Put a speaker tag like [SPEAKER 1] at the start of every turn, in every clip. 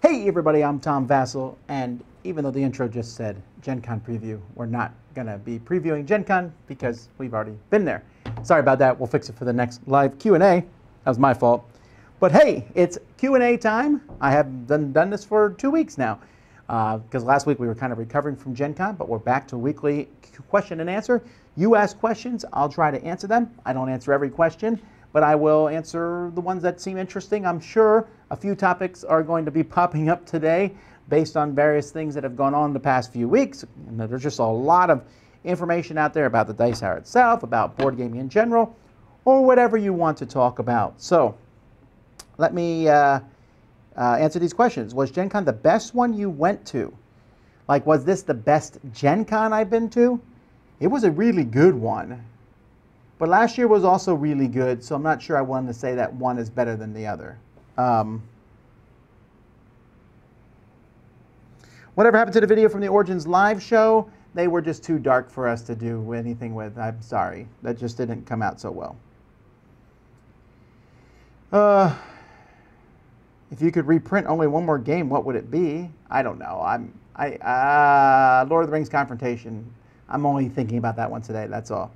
[SPEAKER 1] Hey everybody, I'm Tom Vasel, and even though the intro just said Gen Con preview, we're not going to be previewing Gen Con because we've already been there. Sorry about that. We'll fix it for the next live Q&A. That was my fault. But hey, it's Q&A time. I have done this for 2 weeks now because last week we were kind of recovering from Gen Con, but we're back to weekly question and answer. You ask questions, I'll try to answer them. I don't answer every question, but I will answer the ones that seem interesting. I'm sure a few topics are going to be popping up today based on various things that have gone on the past few weeks. And there's just a lot of information out there about the Dice Tower itself, about board gaming in general, or whatever you want to talk about. So let me answer these questions. Was Gen Con the best one you went to? Like, was this the best Gen Con I've been to? It was a really good one. But last year was also really good, so I'm not sure I wanted to say that one is better than the other. Whatever happened to the video from the Origins live show? They were just too dark for us to do anything with. I'm sorry. That just didn't come out so well. If you could reprint only one more game, what would it be? I don't know. Lord of the Rings Confrontation. I'm only thinking about that one today. That's all.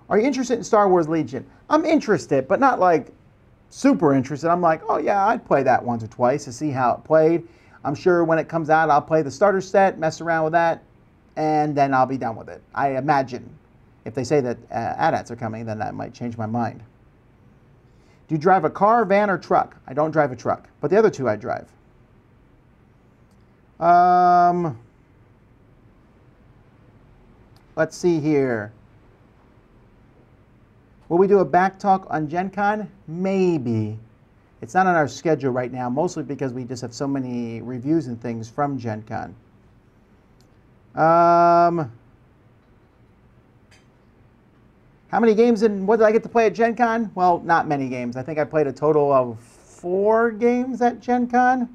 [SPEAKER 1] Are you interested in Star Wars Legion? I'm interested, but not like super interested. I'm like, oh yeah, I'd play that once or twice to see how it played. I'm sure when it comes out, I'll play the starter set, mess around with that, and then I'll be done with it. I imagine. If they say that AT-ATs are coming, then that might change my mind. Do you drive a car, van, or truck? I don't drive a truck, but the other two I drive. Let's see here. Will we do a back talk on Gen Con? Maybe. It's not on our schedule right now, mostly because we just have so many reviews and things from Gen Con. How many games and what did I get to play at Gen Con? Well, not many games. I think I played a total of 4 games at Gen Con.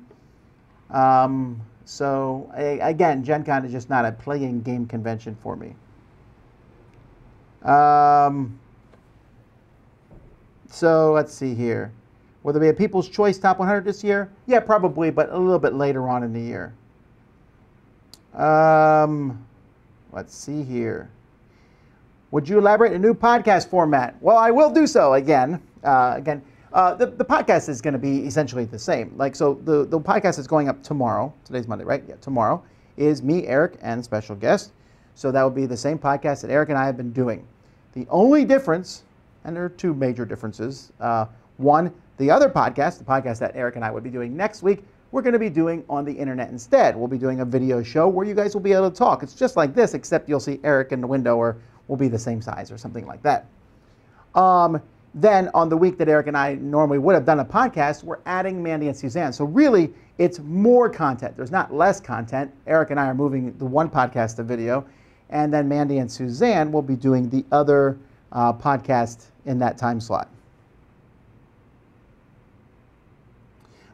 [SPEAKER 1] Again, Gen Con is just not a playing game convention for me. So let's see here. Will there be a People's Choice Top 100 this year? Yeah, probably, but a little bit later on in the year. Let's see here. Would you elaborate a new podcast format? Well, I will do so again. The podcast is going to be essentially the same. So the podcast is going up tomorrow. Today's Monday, right? Yeah, tomorrow is me, Eric, and special guest. So that will be the same podcast that Eric and I have been doing. The only difference, and there are 2 major differences. One, the other podcast, the podcast that Eric and I would be doing next week, we're going to be doing on the internet instead. We'll be doing a video show where you guys will be able to talk. It's just like this, except you'll see Eric in the window, or we'll be the same size or something like that. Then on the week that Eric and I normally would have done a podcast, we're adding Mandy and Suzanne. So really, it's more content. There's not less content. Eric and I are moving the one podcast to video, and then Mandy and Suzanne will be doing the other podcast in that time slot.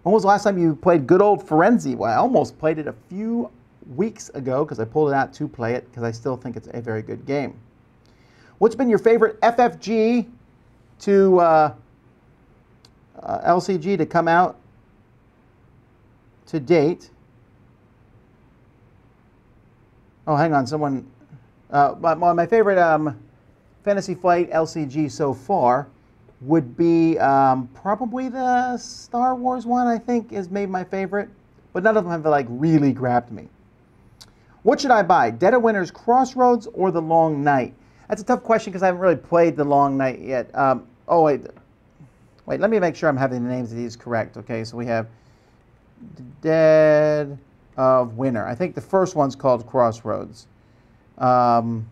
[SPEAKER 1] When was the last time you played good old Forenzi? Well, I almost played it a few weeks ago because I pulled it out to play it because I still think it's a very good game. What's been your favorite FFG to LCG to come out to date? Oh, hang on. Someone... my favorite Fantasy Flight LCG so far would be probably the Star Wars one, I think, is maybe my favorite. But none of them have really grabbed me. What should I buy? Dead of Winter's Crossroads or The Long Night? That's a tough question because I haven't really played The Long Night yet. Wait, let me make sure I'm having the names of these correct. Okay, so we have Dead of Winter. I think the first one's called Crossroads. The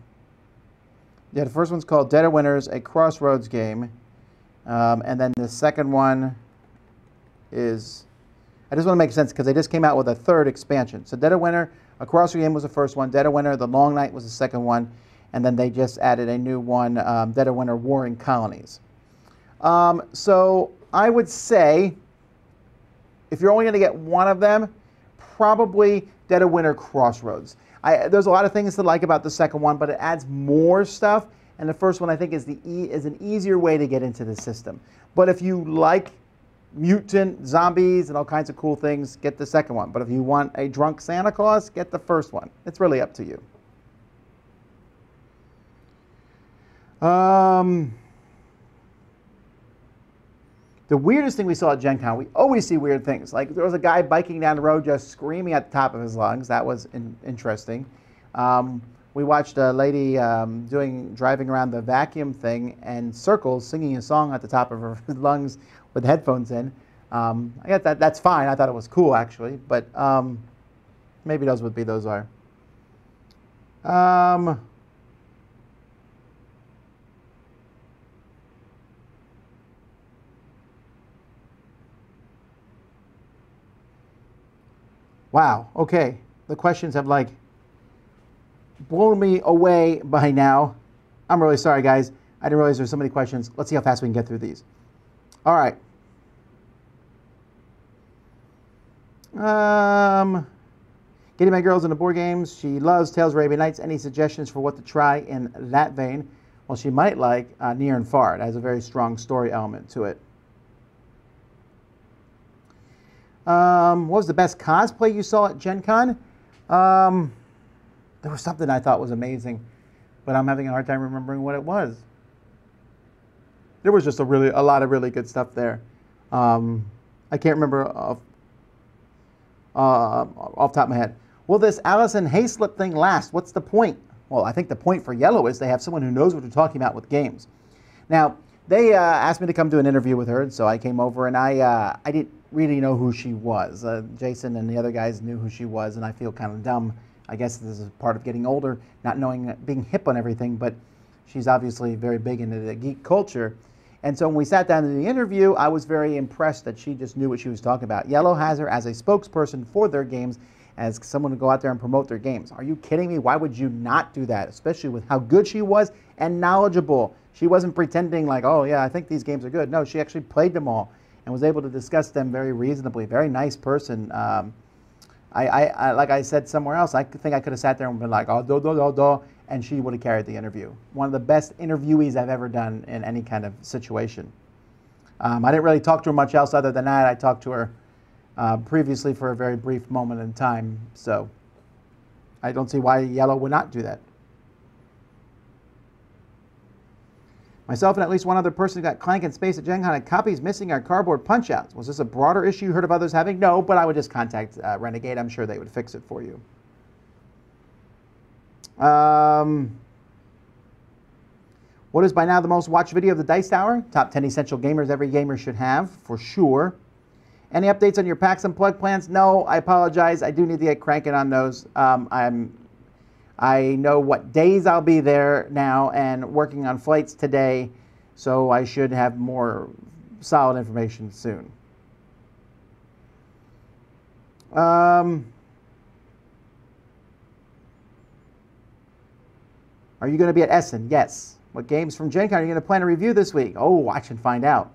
[SPEAKER 1] first one's called Dead of Winter's, a Crossroads game. And then the second one is, I just want to make sense because they just came out with a 3rd expansion. So Dead of Winter, a Crossroads game was the first one. Dead of Winter, The Long Night was the second one. And then they just added a new one, Dead of Winter, Warring Colonies. So I would say, if you're only going to get one of them, probably Dead of Winter Crossroads. There's a lot of things to like about the second one, but it adds more stuff. And the first one, I think, is an easier way to get into the system. But if you like mutant zombies and all kinds of cool things, get the second one. But if you want a drunk Santa Claus, get the first one. It's really up to you. The weirdest thing we saw at Gen Con, we always see weird things. Like there was a guy biking down the road just screaming at the top of his lungs. That was interesting. We watched a lady driving around the vacuum thing and circles, singing a song at the top of her lungs with headphones in. I get that. That's fine. I thought it was cool actually, but maybe those would be those are. Wow, okay. The questions have like blown me away by now. I'm really sorry, guys. I didn't realize there's so many questions. Let's see how fast we can get through these. All right. Getting my girls into board games. She loves Tales of Arabian Nights. Any suggestions for what to try in that vein? Well, she might like Near and Far. It has a very strong story element to it. What was the best cosplay you saw at Gen Con? There was something I thought was amazing, but I'm having a hard time remembering what it was. There was just a lot of really good stuff there. I can't remember off the top of my head. Will this Allison Hayslip thing last? What's the point? Well, I think the point for Yellow is they have someone who knows what they're talking about with games. Now, they asked me to come do an interview with her, and so I came over, and I didn't really know who she was. Jason and the other guys knew who she was, and I feel kind of dumb. I guess this is part of getting older, not knowing, being hip on everything, but she's obviously very big into the geek culture. And so when we sat down to the interview, I was very impressed that she just knew what she was talking about. Yellow has her as a spokesperson for their games, as someone to go out there and promote their games. Are you kidding me? Why would you not do that, especially with how good she was and knowledgeable? She wasn't pretending like, oh yeah, I think these games are good. No, she actually played them all and was able to discuss them very reasonably. Very nice person. Like I said somewhere else, I think I could have sat there and been like, oh, do, and she would have carried the interview. One of the best interviewees I've ever done in any kind of situation. I didn't really talk to her much else other than that. I talked to her previously for a very brief moment in time, so I don't see why Yellow would not do that. Myself and at least one other person got Clank in Space at Gen Con had copies missing our cardboard punch-outs. Was this a broader issue you heard of others having? No, but I would just contact Renegade. I'm sure they would fix it for you. What is by now the most watched video of the Dice Tower? Top 10 essential gamers every gamer should have, for sure. Any updates on your PAX Unplugged plans? No, I apologize. I do need to get cranking on those. I know what days I'll be there now and working on flights today, so I should have more solid information soon. Are you going to be at Essen? Yes. What games from Gen Con are you going to plan a review this week? Oh, watch and find out.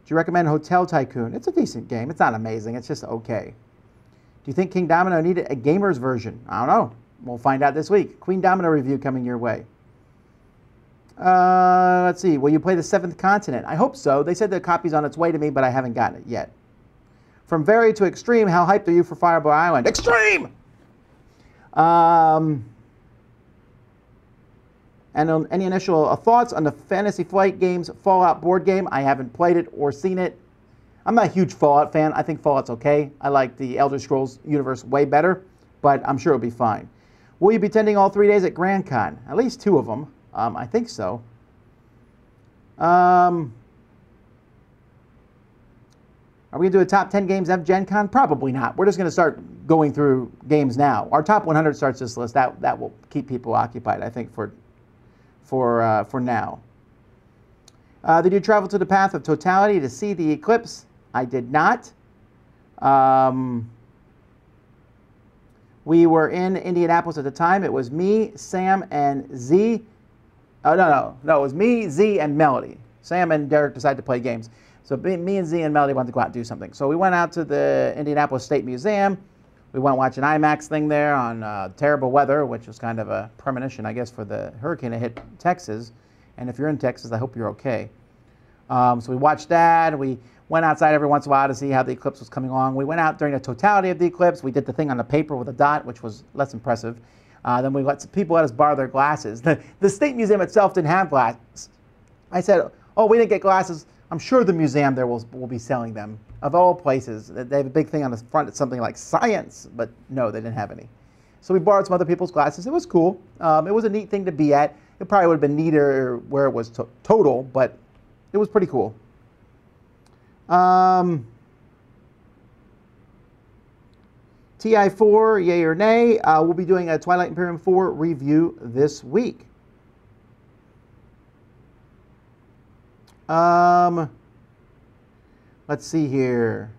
[SPEAKER 1] Do you recommend Hotel Tycoon? It's a decent game. It's not amazing. It's just okay. Do you think King Domino needed a gamer's version? I don't know. We'll find out this week. Queen Domino review coming your way. Let's see. Will you play the Seventh Continent? I hope so. They said the copy's on its way to me, but I haven't gotten it yet. From very to extreme, how hyped are you for Fireball Island? Extreme! And any initial thoughts on the Fantasy Flight Games Fallout board game? I haven't played it or seen it. I'm not a huge Fallout fan. I think Fallout's okay. I like the Elder Scrolls universe way better, but I'm sure it'll be fine. Will you be attending all 3 days at Grand Con? At least 2 of them. I think so. Are we going to do a top 10 games of Gen Con? Probably not. We're just going to start going through games now. Our top 100 starts this list. That will keep people occupied, I think, for now. Did you travel to the Path of Totality to see the Eclipse? I did not. We were in Indianapolis at the time. It was me, Sam, and Z. Oh, no. It was me, Z, and Melody. Sam and Derek decided to play games. So me and Z and Melody wanted to go out and do something. So we went out to the Indianapolis State Museum. We went and watched an IMAX thing there on terrible weather, which was kind of a premonition, I guess, for the hurricane that hit Texas. And if you're in Texas, I hope you're okay. So we watched that. We Went outside every once in a while to see how the eclipse was coming along. We went out during the totality of the eclipse. We did the thing on the paper with a dot, which was less impressive. Then we let people let us borrow their glasses. The State Museum itself didn't have glasses. I said, oh, we didn't get glasses. I'm sure the museum there will be selling them. Of all places, they have a big thing on the front. It's something like science, but no, they didn't have any. So we borrowed some other people's glasses. It was cool. It was a neat thing to be at. It probably would have been neater where it was total, but it was pretty cool. TI4, yay or nay? We'll be doing a Twilight Imperium 4 review this week. Let's see here.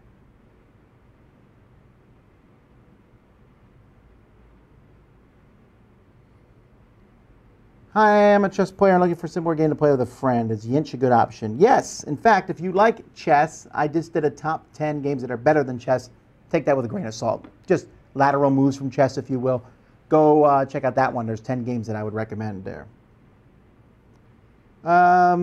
[SPEAKER 1] Hi, I'm a chess player and looking for a similar game to play with a friend. Is Yinch a good option? Yes. In fact, if you like chess, I just did a top 10 games that are better than chess. Take that with a grain of salt. Just lateral moves from chess, if you will. Go check out that one. There's 10 games that I would recommend there. How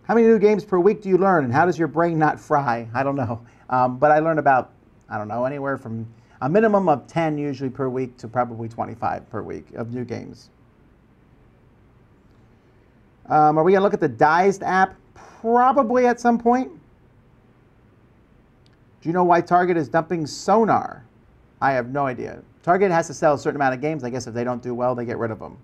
[SPEAKER 1] many new games per week do you learn, and how does your brain not fry? I don't know. But I learn about, I don't know, anywhere from a minimum of 10 usually per week to probably 25 per week of new games. Are we going to look at the Dized app? Probably at some point. Do you know why Target is dumping Sonar? I have no idea. Target has to sell a certain amount of games. I guess if they don't do well, they get rid of them.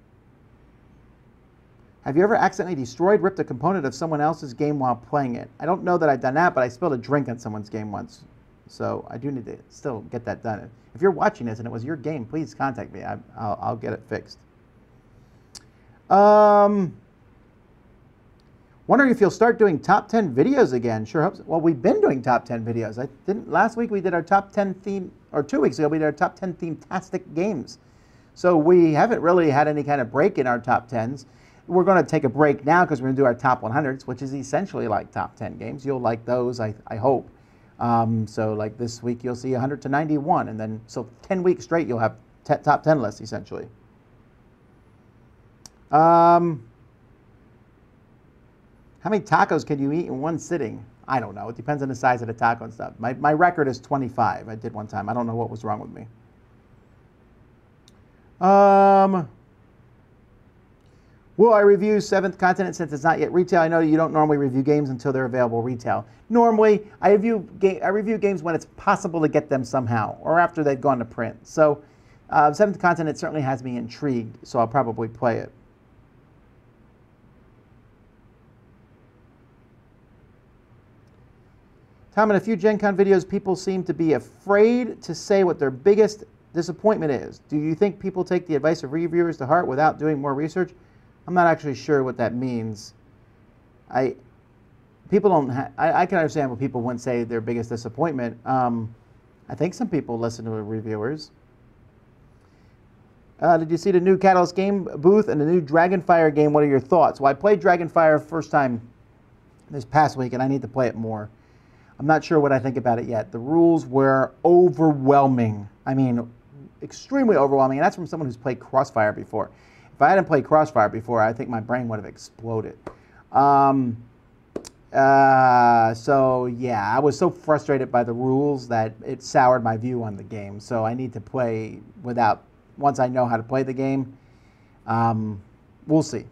[SPEAKER 1] Have you ever accidentally destroyed, ripped a component of someone else's game while playing it? I don't know that I've done that, but I spilled a drink on someone's game once. So I do need to still get that done. If you're watching this and it was your game, please contact me. I'll get it fixed. Wondering if you'll start doing top 10 videos again. Sure hope so. Well, we've been doing top 10 videos. Last week we did our top 10 theme, or 2 weeks ago we did our top 10 theme-tastic games. So we haven't really had any kind of break in our top 10s. We're going to take a break now because we're going to do our top 100s, which is essentially like top 10 games. You'll like those, I hope. So like this week you'll see 100 to 91, and then so 10 weeks straight you'll have top 10 lists essentially. How many tacos can you eat in one sitting? I don't know. It depends on the size of the taco and stuff. My record is 25. I did one time. I don't know what was wrong with me. Will I review Seventh Continent since it's not yet retail? I know you don't normally review games until they're available retail. Normally, I review games when it's possible to get them somehow, or after they've gone to print. So, Seventh Continent certainly has me intrigued, so I'll probably play it. Tom, in a few Gen Con videos, people seem to be afraid to say what their biggest disappointment is. Do you think people take the advice of reviewers to heart without doing more research? I'm not actually sure what that means. I can understand what people wouldn't say their biggest disappointment. I think some people listen to reviewers. Did you see the new Catalyst game booth and the new Dragonfire game? What are your thoughts? Well, I played Dragonfire first time this past week, and I need to play it more. I'm not sure what I think about it yet. The rules were overwhelming. I mean, extremely overwhelming, and that's from someone who's played Crossfire before. If I hadn't played Crossfire before, I think my brain would have exploded. So yeah, I was so frustrated by the rules that it soured my view on the game. So I need to play once I know how to play the game. We'll see.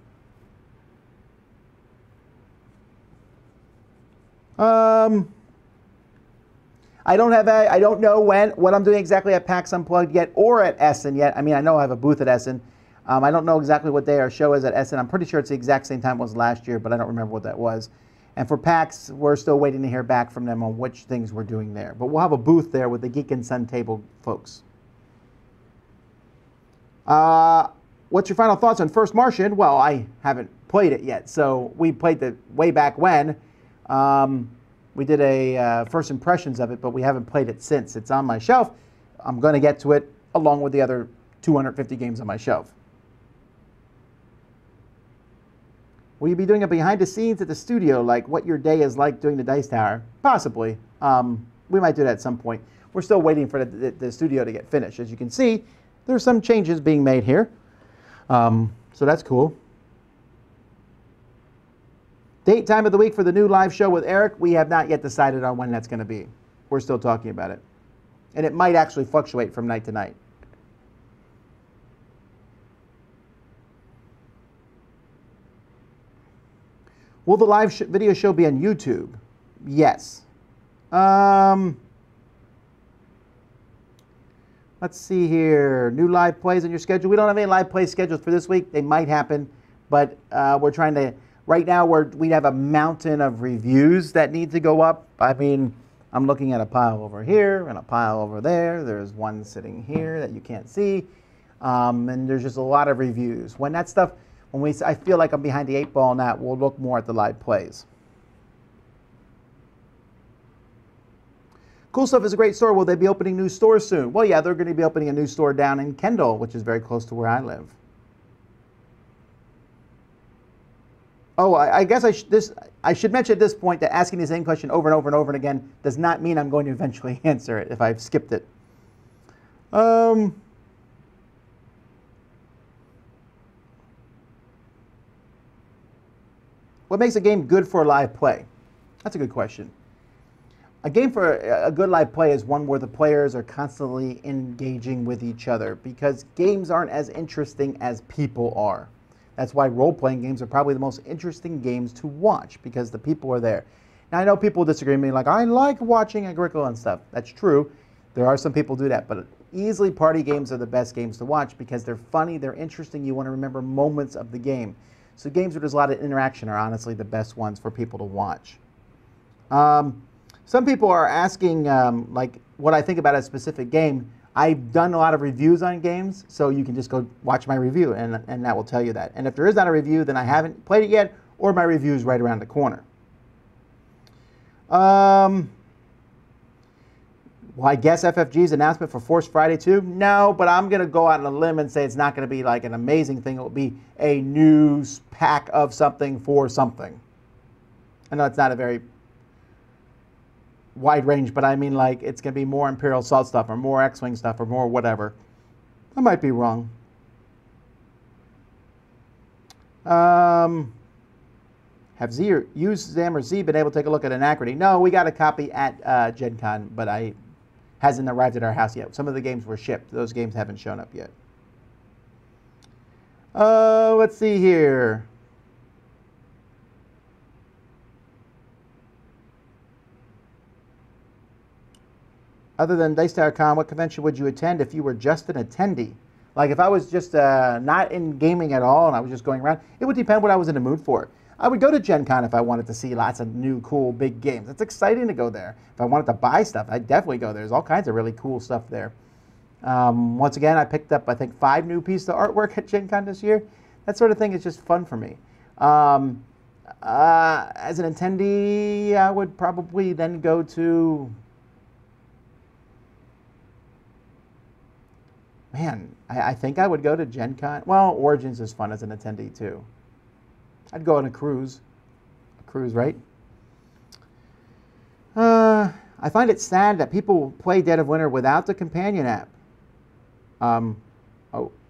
[SPEAKER 1] I don't know what I'm doing exactly at PAX Unplugged yet or at Essen yet. I mean, I know I have a booth at Essen. I don't know exactly what day our show is at Essen. I'm pretty sure it's the exact same time it was last year, but I don't remember what that was. And for PAX, we're still waiting to hear back from them on which things we're doing there. But we'll have a booth there with the Geek and Sun Table folks. What's your final thoughts on First Martian? Well, I haven't played it yet. So we played it way back when. We did a first impressions of it, but we haven't played it since. It's on my shelf. I'm going to get to it along with the other 250 games on my shelf. Will you be doing a behind the scenes at the studio, like what your day is like doing the Dice Tower? Possibly. We might do that at some point. We're still waiting for the studio to get finished. As you can see, there's some changes being made here. So that's cool. Date, time of the week for the new live show with Eric. We have not yet decided on when that's going to be. We're still talking about it. And it might actually fluctuate from night to night. Will the live video show be on YouTube? Yes. Let's see here. New live plays on your schedule. We don't have any live plays scheduled for this week. They might happen, but we're trying to. Right now, we have a mountain of reviews that need to go up. I mean, I'm looking at a pile over here and a pile over there. There's one sitting here that you can't see, and there's just a lot of reviews. When that stuff, I feel like I'm behind the 8 ball on that, we'll look more at the live plays. Cool Stuff is a great store. Will they be opening new stores soon? Well, yeah, they're going to be opening a new store down in Kendall, which is very close to where I live. Oh, I guess I should mention at this point that asking the same question over and over and over and again does not mean I'm going to eventually answer it if I've skipped it. What makes a game good for a live play? That's a good question. A game for a good live play is one where the players are constantly engaging with each other, because games aren't as interesting as people are. That's why role-playing games are probably the most interesting games to watch, because the people are there. Now, I know people disagree with me, like, I like watching Agricola and stuff. That's true. There are some people who do that, but easily party games are the best games to watch because they're funny, they're interesting, you want to remember moments of the game. So games where there's a lot of interaction are honestly the best ones for people to watch. Some people are asking like what I think about a specific game. I've done a lot of reviews on games, so you can just go watch my review, and that will tell you that. And if there is not a review, then I haven't played it yet, or my review is right around the corner. Well, I guess FFG's announcement for Force Friday 2? No, but I'm going to go out on a limb and say it's not going to be like an amazing thing. It will be a new pack of something for something. I know it's not a very wide range, but I mean, like, it's going to be more Imperial Assault stuff or more X-Wing stuff or more whatever. I might be wrong. Have Z or you, Zam, or Z been able to take a look at Anachrony? No, we got a copy at Gen Con, but hasn't arrived at our house yet. Some of the games were shipped. Those games haven't shown up yet. Let's see here. Other than Dice Tower Con, what convention would you attend if you were just an attendee? Like if I was just not in gaming at all and I was just going around, it would depend what I was in the mood for. I would go to Gen Con if I wanted to see lots of new, cool, big games. It's exciting to go there. If I wanted to buy stuff, I'd definitely go there. There's all kinds of really cool stuff there. Once again, I picked up, I think, 5 new pieces of artwork at Gen Con this year. That sort of thing is just fun for me. As an attendee, I would probably then go to... Man, I think I would go to Gen Con. Well, Origins is fun as an attendee, too. I'd go on a cruise. A cruise, right? I find it sad that people play Dead of Winter without the companion app. Oh,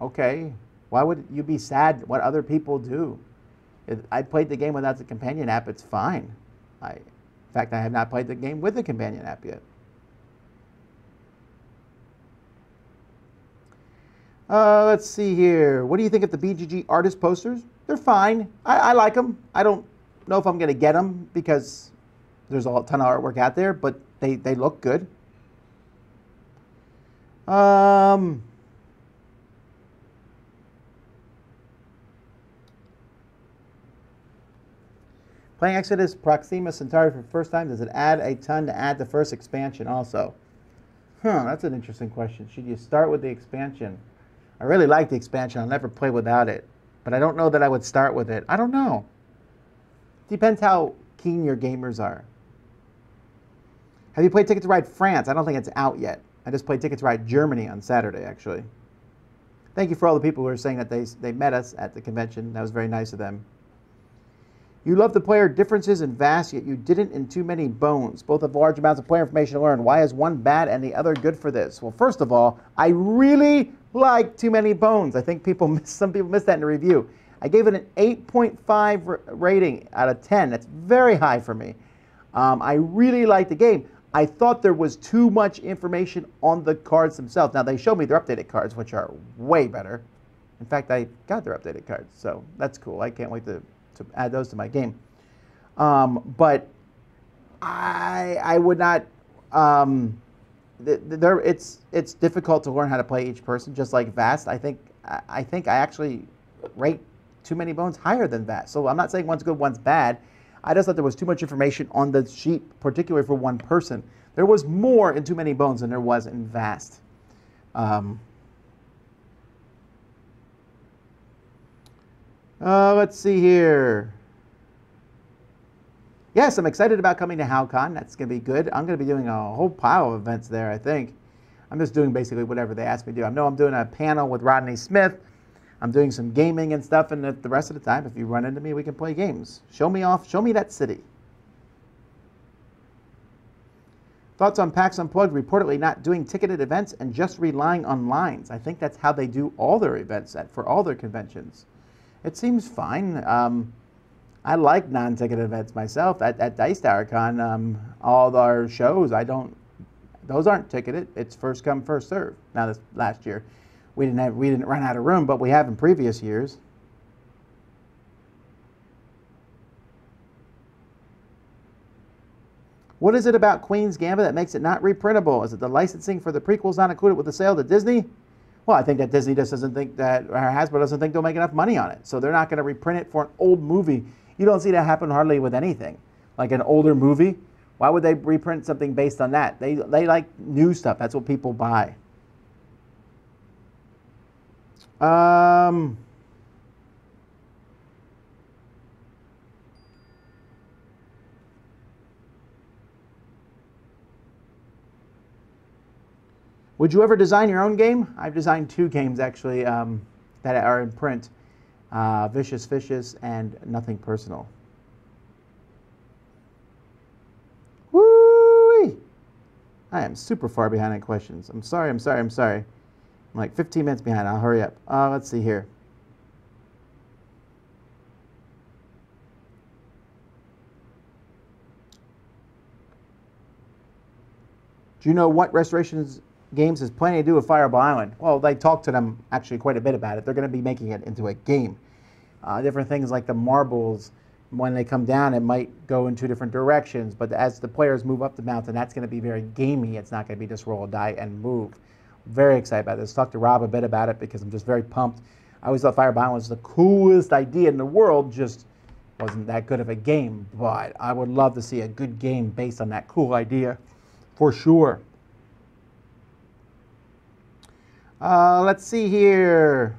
[SPEAKER 1] okay. Why would you be sad what other people do? If I played the game without the companion app, it's fine. In fact, I have not played the game with the companion app yet. Let's see here. What do you think of the BGG artist posters? They're fine. I like them. I don't know if I'm going to get them because there's a ton of artwork out there, but they look good. Playing Exodus Proxima Centauri for the first time, does it add a ton to add the first expansion also? That's an interesting question. Should you start with the expansion? I really like the expansion. I'll never play without it. But I don't know that I would start with it. I don't know. Depends how keen your gamers are. Have you played Ticket to Ride France? I don't think it's out yet. I just played Ticket to Ride Germany on Saturday, actually. Thank you for all the people who are saying that they met us at the convention. That was very nice of them. You love the player differences in vast, yet you didn't in Too Many Bones. Both have large amounts of player information to learn. Why is one bad and the other good for this? Well, first of all, I really like Too Many Bones. I think some people missed that in the review. I gave it an 8.5 rating out of 10. That's very high for me. I really liked the game. I thought there was too much information on the cards themselves. Now, they showed me their updated cards, which are way better. In fact, I got their updated cards, so that's cool. I can't wait to add those to my game. But I would not... it's difficult to learn how to play each person, just like Vast. I think I actually rate Too Many Bones higher than Vast. So I'm not saying one's good, one's bad. I just thought there was too much information on the sheet, particularly for one person. There was more in Too Many Bones than there was in Vast. Let's see here. Yes, I'm excited about coming to HowCon. That's going to be good. I'm going to be doing a whole pile of events there, I think. I'm just doing basically whatever they ask me to do. I know I'm doing a panel with Rodney Smith. I'm doing some gaming and stuff, and the rest of the time, if you run into me, we can play games. Show me off. Show me that city. Thoughts on PAX Unplugged reportedly not doing ticketed events and just relying on lines. I think that's how they do all their events for all their conventions. It seems fine. I like non-ticketed events myself. At Dice Tower Con, all our shows, those aren't ticketed. It's first come, first serve. Now, this last year, we didn't run out of room, but we have in previous years. What is it about Queen's Gambit that makes it not reprintable? Is it the licensing for the prequels not included with the sale to Disney? Well, I think that Disney just doesn't think that, or Hasbro doesn't think they'll make enough money on it. So they're not going to reprint it for an old movie. You don't see that happen hardly with anything. Like an older movie, why would they reprint something based on that? They like new stuff. That's what people buy. Would you ever design your own game? I've designed 2 games, actually, that are in print. Vicious Fishes and Nothing Personal. Woo-wee! I am super far behind on questions. I'm sorry. I'm like 15 minutes behind. I'll hurry up. Let's see here. Do you know what Restorations Games is planning to do with Fireball Island? Well, they talked to them actually quite a bit about it. They're going to be making it into a game. Different things like the marbles, when they come down, it might go in 2 different directions. But as the players move up the mountain, that's going to be very gamey. It's not going to be just roll a die and move. Very excited about this. Talked to Rob a bit about it because I'm just very pumped. I always thought Fireball Island was the coolest idea in the world. Just wasn't that good of a game. But I would love to see a good game based on that cool idea, for sure. Let's see here.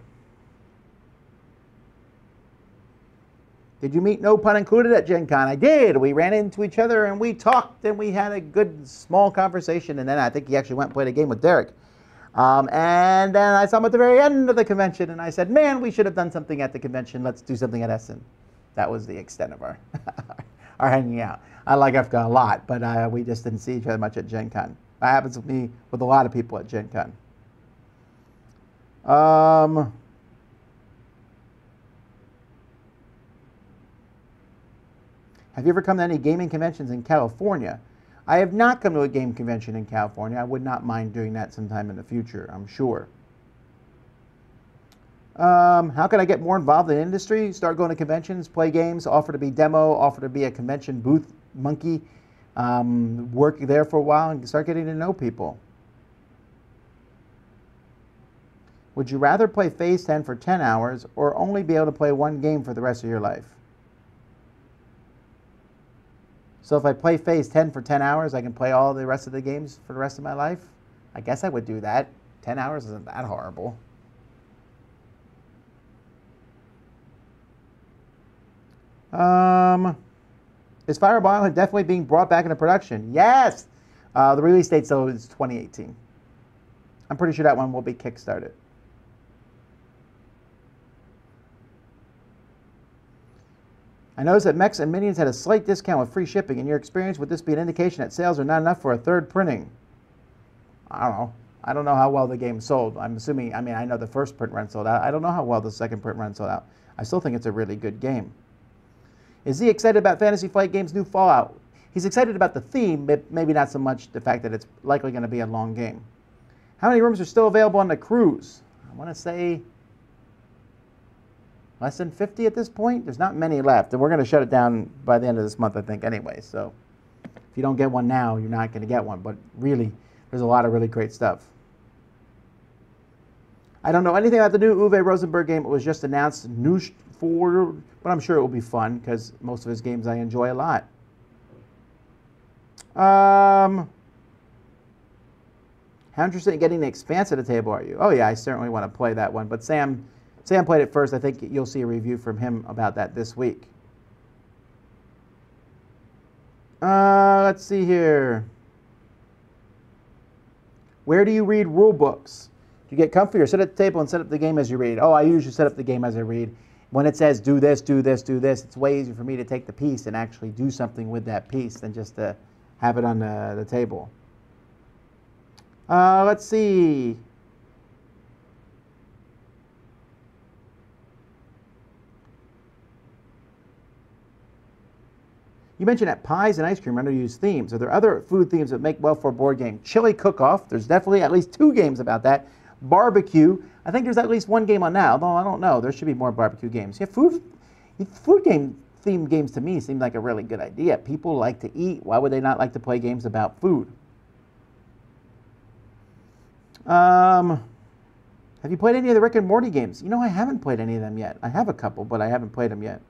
[SPEAKER 1] Did you meet No Pun Included at Gen Con? I did. We ran into each other and we talked and we had a good small conversation. And then I think he actually went and played a game with Derek. And then I saw him at the very end of the convention and I said, man, we should have done something at the convention. Let's do something at Essen. That was the extent of our, our hanging out. I like Efka a lot, but we just didn't see each other much at Gen Con. That happens with me with a lot of people at Gen Con. Have you ever come to any gaming conventions in California? I have not come to a game convention in California. I would not mind doing that sometime in the future, I'm sure. How can I get more involved in the industry? Start going to conventions, play games, offer to be demo, offer to be a convention booth monkey, work there for a while and start getting to know people. Would you rather play Phase 10 for 10 hours or only be able to play 1 game for the rest of your life? So if I play Phase 10 for 10 hours, I can play all the rest of the games for the rest of my life? I guess I would do that. 10 hours isn't that horrible. Is Fireball Island definitely being brought back into production? Yes! The release date, though, is 2018. I'm pretty sure that one will be kickstarted. I noticed that Mechs and Minions had a slight discount with free shipping. In your experience, would this be an indication that sales are not enough for a 3rd printing? I don't know. I don't know how well the game sold. I'm assuming, I mean, I know the first print run sold out. I don't know how well the second print run sold out. I still think it's a really good game. Is he excited about Fantasy Flight Games' new Fallout? He's excited about the theme, but maybe not so much the fact that it's likely going to be a long game. How many rooms are still available on the cruise? I want to say less than 50 at this point. There's not many left, and we're going to shut it down by the end of this month, I think, anyway. So if you don't get one now, you're not going to get one. But really, there's a lot of really great stuff. I don't know anything about the new Uwe Rosenberg game. It was just announced, but I'm sure it will be fun because most of his games I enjoy a lot. How interested in getting the Expanse at the table are you? Oh yeah, I certainly want to play that one. But Sam played it first. I think you'll see a review from him about that this week. Let's see here. Where do you read rule books? Do you get comfy or sit at the table and set up the game as you read? Oh, I usually set up the game as I read. When it says do this, do this, do this, it's way easier for me to take the piece and actually do something with that piece than just to have it on the table. Let's see. You mentioned that pies and ice cream are underused themes. Are there other food themes that make well for a board game? Chili cook-off. There's definitely at least 2 games about that. Barbecue. I think there's at least 1 game on that, although I don't know. There should be more barbecue games. Yeah, food game themed games to me seem like a really good idea. People like to eat. Why would they not like to play games about food? Have you played any of the Rick and Morty games? You know, I haven't played any of them yet. I have a couple, but I haven't played them yet.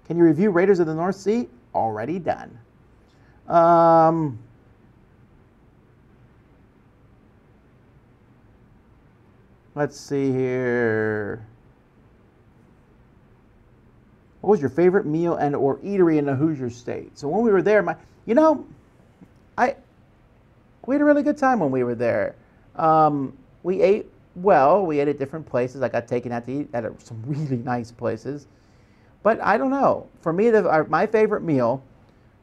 [SPEAKER 1] Can you review Raiders of the North Sea? Already done. Let's see here. What was your favorite meal and or eatery in the Hoosier State? So when we were there, we had a really good time when we were there. We ate well. We ate at different places. I got taken out to eat at some really nice places. But I don't know. For me, my favorite meal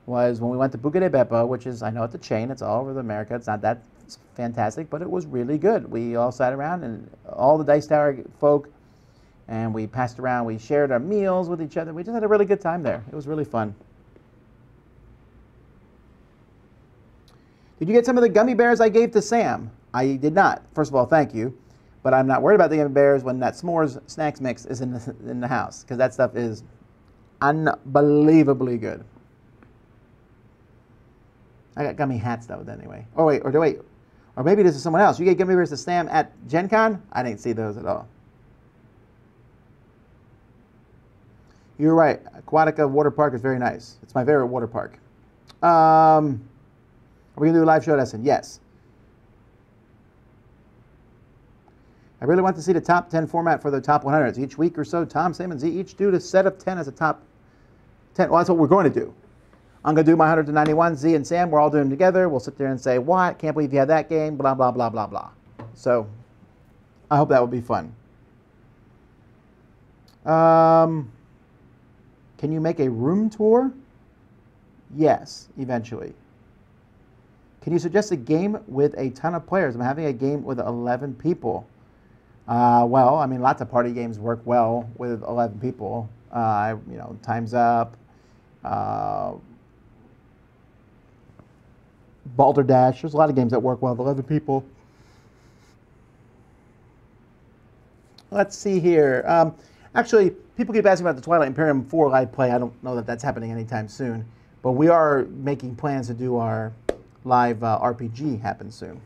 [SPEAKER 1] was when we went to Buca de Beppo, which is, I know it's a chain. It's all over America. It's not that fantastic, but it was really good. We all sat around, and all the Dice Tower folk, and we passed around. We shared our meals with each other. We just had a really good time there. It was really fun. Did you get some of the gummy bears I gave to Sam? I did not. First of all, thank you. But I'm not worried about the gummy bears when that s'mores snacks mix is in the house, because that stuff is unbelievably good. I got gummy hats though, anyway. Oh wait, or maybe this is someone else. You gave gummy bears to Sam at Gen Con? I didn't see those at all. You're right. Aquatica Water Park is very nice. It's my favorite water park. Are we gonna do a live show at Essen? Yes. I really want to see the top 10 format for the top 100s. Each week or so, Tom, Sam, and Z each do the set of 10 as a top 10. Well, that's what we're going to do. I'm going to do my 100 to 91. Z and Sam, we're all doing them together. We'll sit there and say, what? Can't believe you had that game, blah, blah, blah, blah, blah. So I hope that will be fun. Can you make a room tour? Yes, eventually. Can you suggest a game with a ton of players? I'm having a game with 11 people. Well, I mean, lots of party games work well with 11 people. Time's Up, Balderdash. There's a lot of games that work well with 11 people. Let's see here. Actually, people keep asking about the Twilight Imperium 4 live play. I don't know that that's happening anytime soon. But we are making plans to do our live RPG happen soon.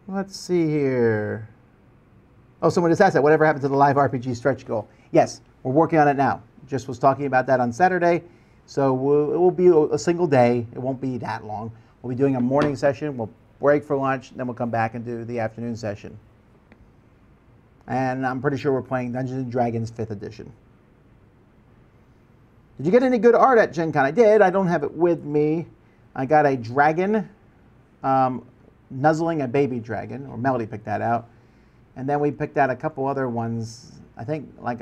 [SPEAKER 1] Let's see here. Oh, someone just asked that. Whatever happened to the live RPG stretch goal? Yes, we're working on it now. Just was talking about that on Saturday. So it will be a single day. It won't be that long. We'll be doing a morning session. We'll break for lunch. Then we'll come back and do the afternoon session. And I'm pretty sure we're playing Dungeons & Dragons 5th edition. Did you get any good art at Gen Con? I did. I don't have it with me. I got a dragon nuzzling a baby dragon, or Melody picked that out. And then we picked out a couple other ones. I think like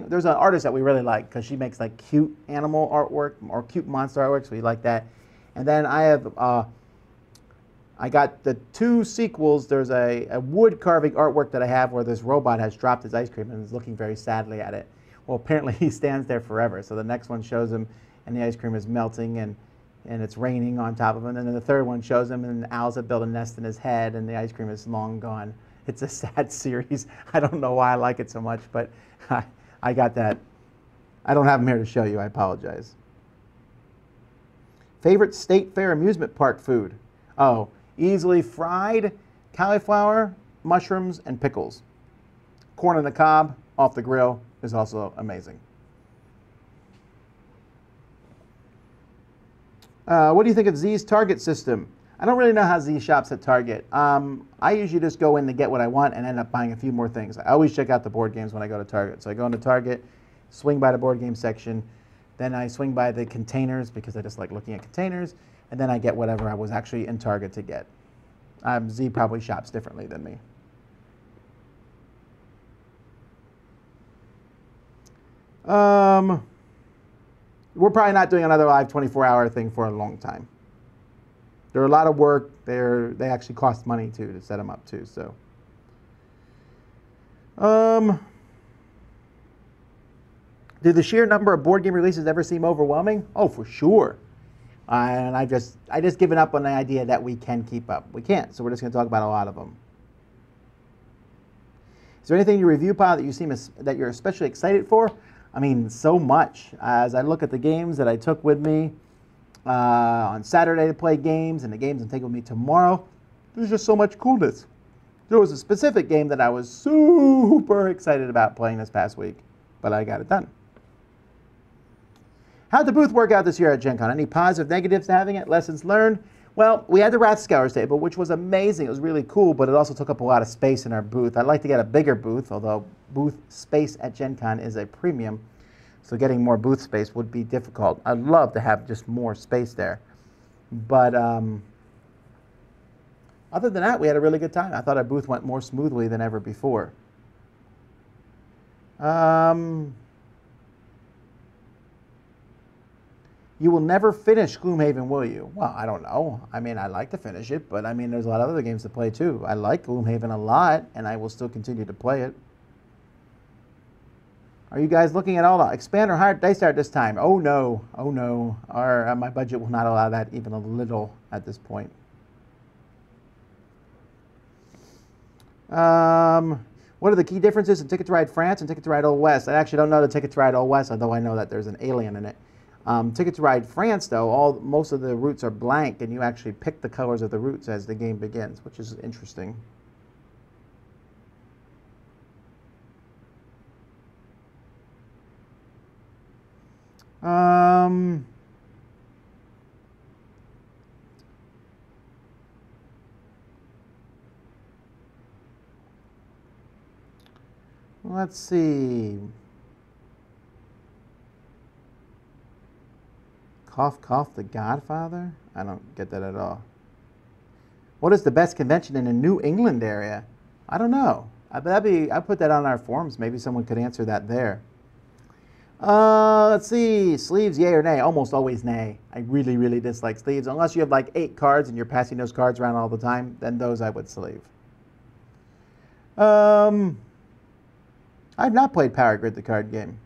[SPEAKER 1] there's an artist that we really like because she makes like cute animal artwork or cute monster artwork, so we like that. And then I got the 2 sequels. There's a wood carving artwork that I have where this robot has dropped his ice cream and is looking very sadly at it. Well, apparently he stands there forever. So the next one shows him and the ice cream is melting and it's raining on top of him. And then the third one shows him and the owls have built a nest in his head and the ice cream is long gone. It's a sad series. I don't know why I like it so much, but I got that. I don't have them here to show you. I apologize. Favorite State Fair amusement park food? Oh, easily fried cauliflower, mushrooms, and pickles. Corn on the cob off the grill is also amazing. What do you think of Z's Target system? I don't really know how Z shops at Target. I usually just go in to get what I want and end up buying a few more things. I always check out the board games when I go to Target. So I go into Target, swing by the board game section, then I swing by the containers because I just like looking at containers, and then I get whatever I was actually in Target to get. Z probably shops differently than me. We're probably not doing another live 24-hour thing for a long time. They're a lot of work. They actually cost money too to set them up too. So, do the sheer number of board game releases ever seem overwhelming? Oh, for sure. And I just given up on the idea that we can keep up. We can't. So we're just going to talk about a lot of them. Is there anything in your review pile that you that you're especially excited for? I mean, so much. As I look at the games that I took with me on Saturday to play games and the games I'm taking with me tomorrow, there's just so much coolness. There was a specific game that I was super excited about playing this past week, but I got it done. How'd the booth work out this year at Gen Con? Any positive, negatives to having it? Lessons learned? Well, we had the Rathscour's table, which was amazing. It was really cool, but it also took up a lot of space in our booth. I'd like to get a bigger booth, although booth space at Gen Con is a premium, so getting more booth space would be difficult. I'd love to have just more space there. But other than that, we had a really good time. I thought our booth went more smoothly than ever before. You will never finish Gloomhaven, will you? Well, I don't know. I mean, I'd like to finish it, but I mean, there's a lot of other games to play too. I like Gloomhaven a lot, and I will still continue to play it. Are you guys looking at all the expand or higher dice art this time? Oh no, oh no. My budget will not allow that even a little at this point. What are the key differences in Ticket to Ride France and Ticket to Ride Old West? I actually don't know the Ticket to Ride Old West, although I know that there's an alien in it. Ticket to Ride France, though, most of the routes are blank, and you actually pick the colors of the routes as the game begins, which is interesting. Let's see. Cough, cough, The Godfather? I don't get that at all. What is the best convention in the New England area? I don't know. I put that on our forums. Maybe someone could answer that there. Let's see. Sleeves, yay or nay? Almost always nay. I really, really dislike sleeves. Unless you have like 8 cards and you're passing those cards around all the time, then those I would sleeve. I've not played Power Grid, the card game.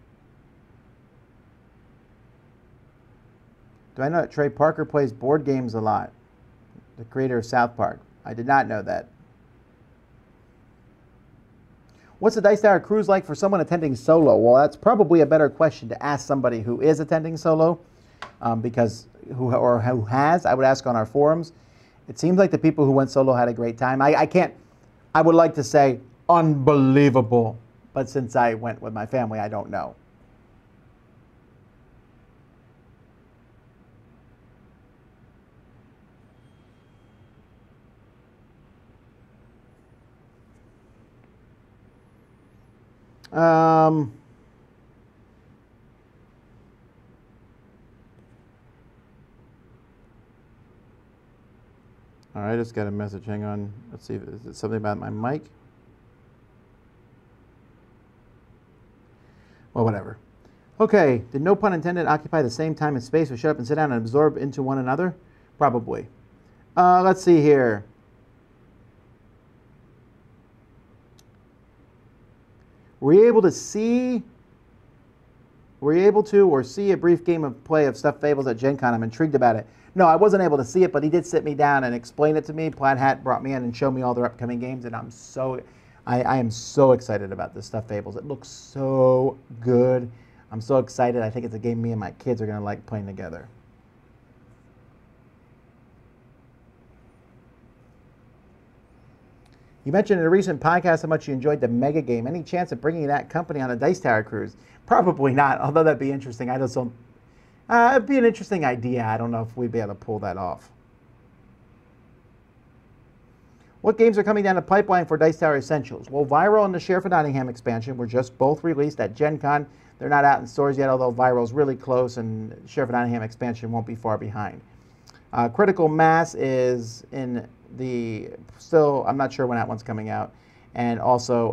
[SPEAKER 1] Do I know that Trey Parker plays board games a lot? The creator of South Park. I did not know that. What's the Dice Tower cruise like for someone attending solo? Well, that's probably a better question to ask somebody who is attending solo, because who has. I would ask on our forums. It seems like the people who went solo had a great time. I would like to say unbelievable, but since I went with my family, I don't know. All right, I just got a message. Hang on. Let's see if it's something about my mic. Well, whatever. Okay, did no pun intended occupy the same time and space or shut up and sit down and absorb into one another? Probably. Let's see here. Were you able to see or see a brief game of play of Stuffed Fables at Gen Con? I'm intrigued about it. No, I wasn't able to see it, but he did sit me down and explain it to me. Plaid Hat brought me in and showed me all their upcoming games, and I am so excited about this Stuffed Fables. It looks so good. I'm so excited. I think it's a game me and my kids are going to like playing together. You mentioned in a recent podcast how much you enjoyed the Mega game. Any chance of bringing that company on a Dice Tower cruise? Probably not, although that'd be interesting. I just don't. It'd be an interesting idea. I don't know if we'd be able to pull that off. What games are coming down the pipeline for Dice Tower Essentials? Well, Viral and the Sheriff of Nottingham expansion were just both released at Gen Con. They're not out in stores yet, although Viral's really close and Sheriff of Nottingham expansion won't be far behind. Critical Mass is in the, still, I'm not sure when that one's coming out. And also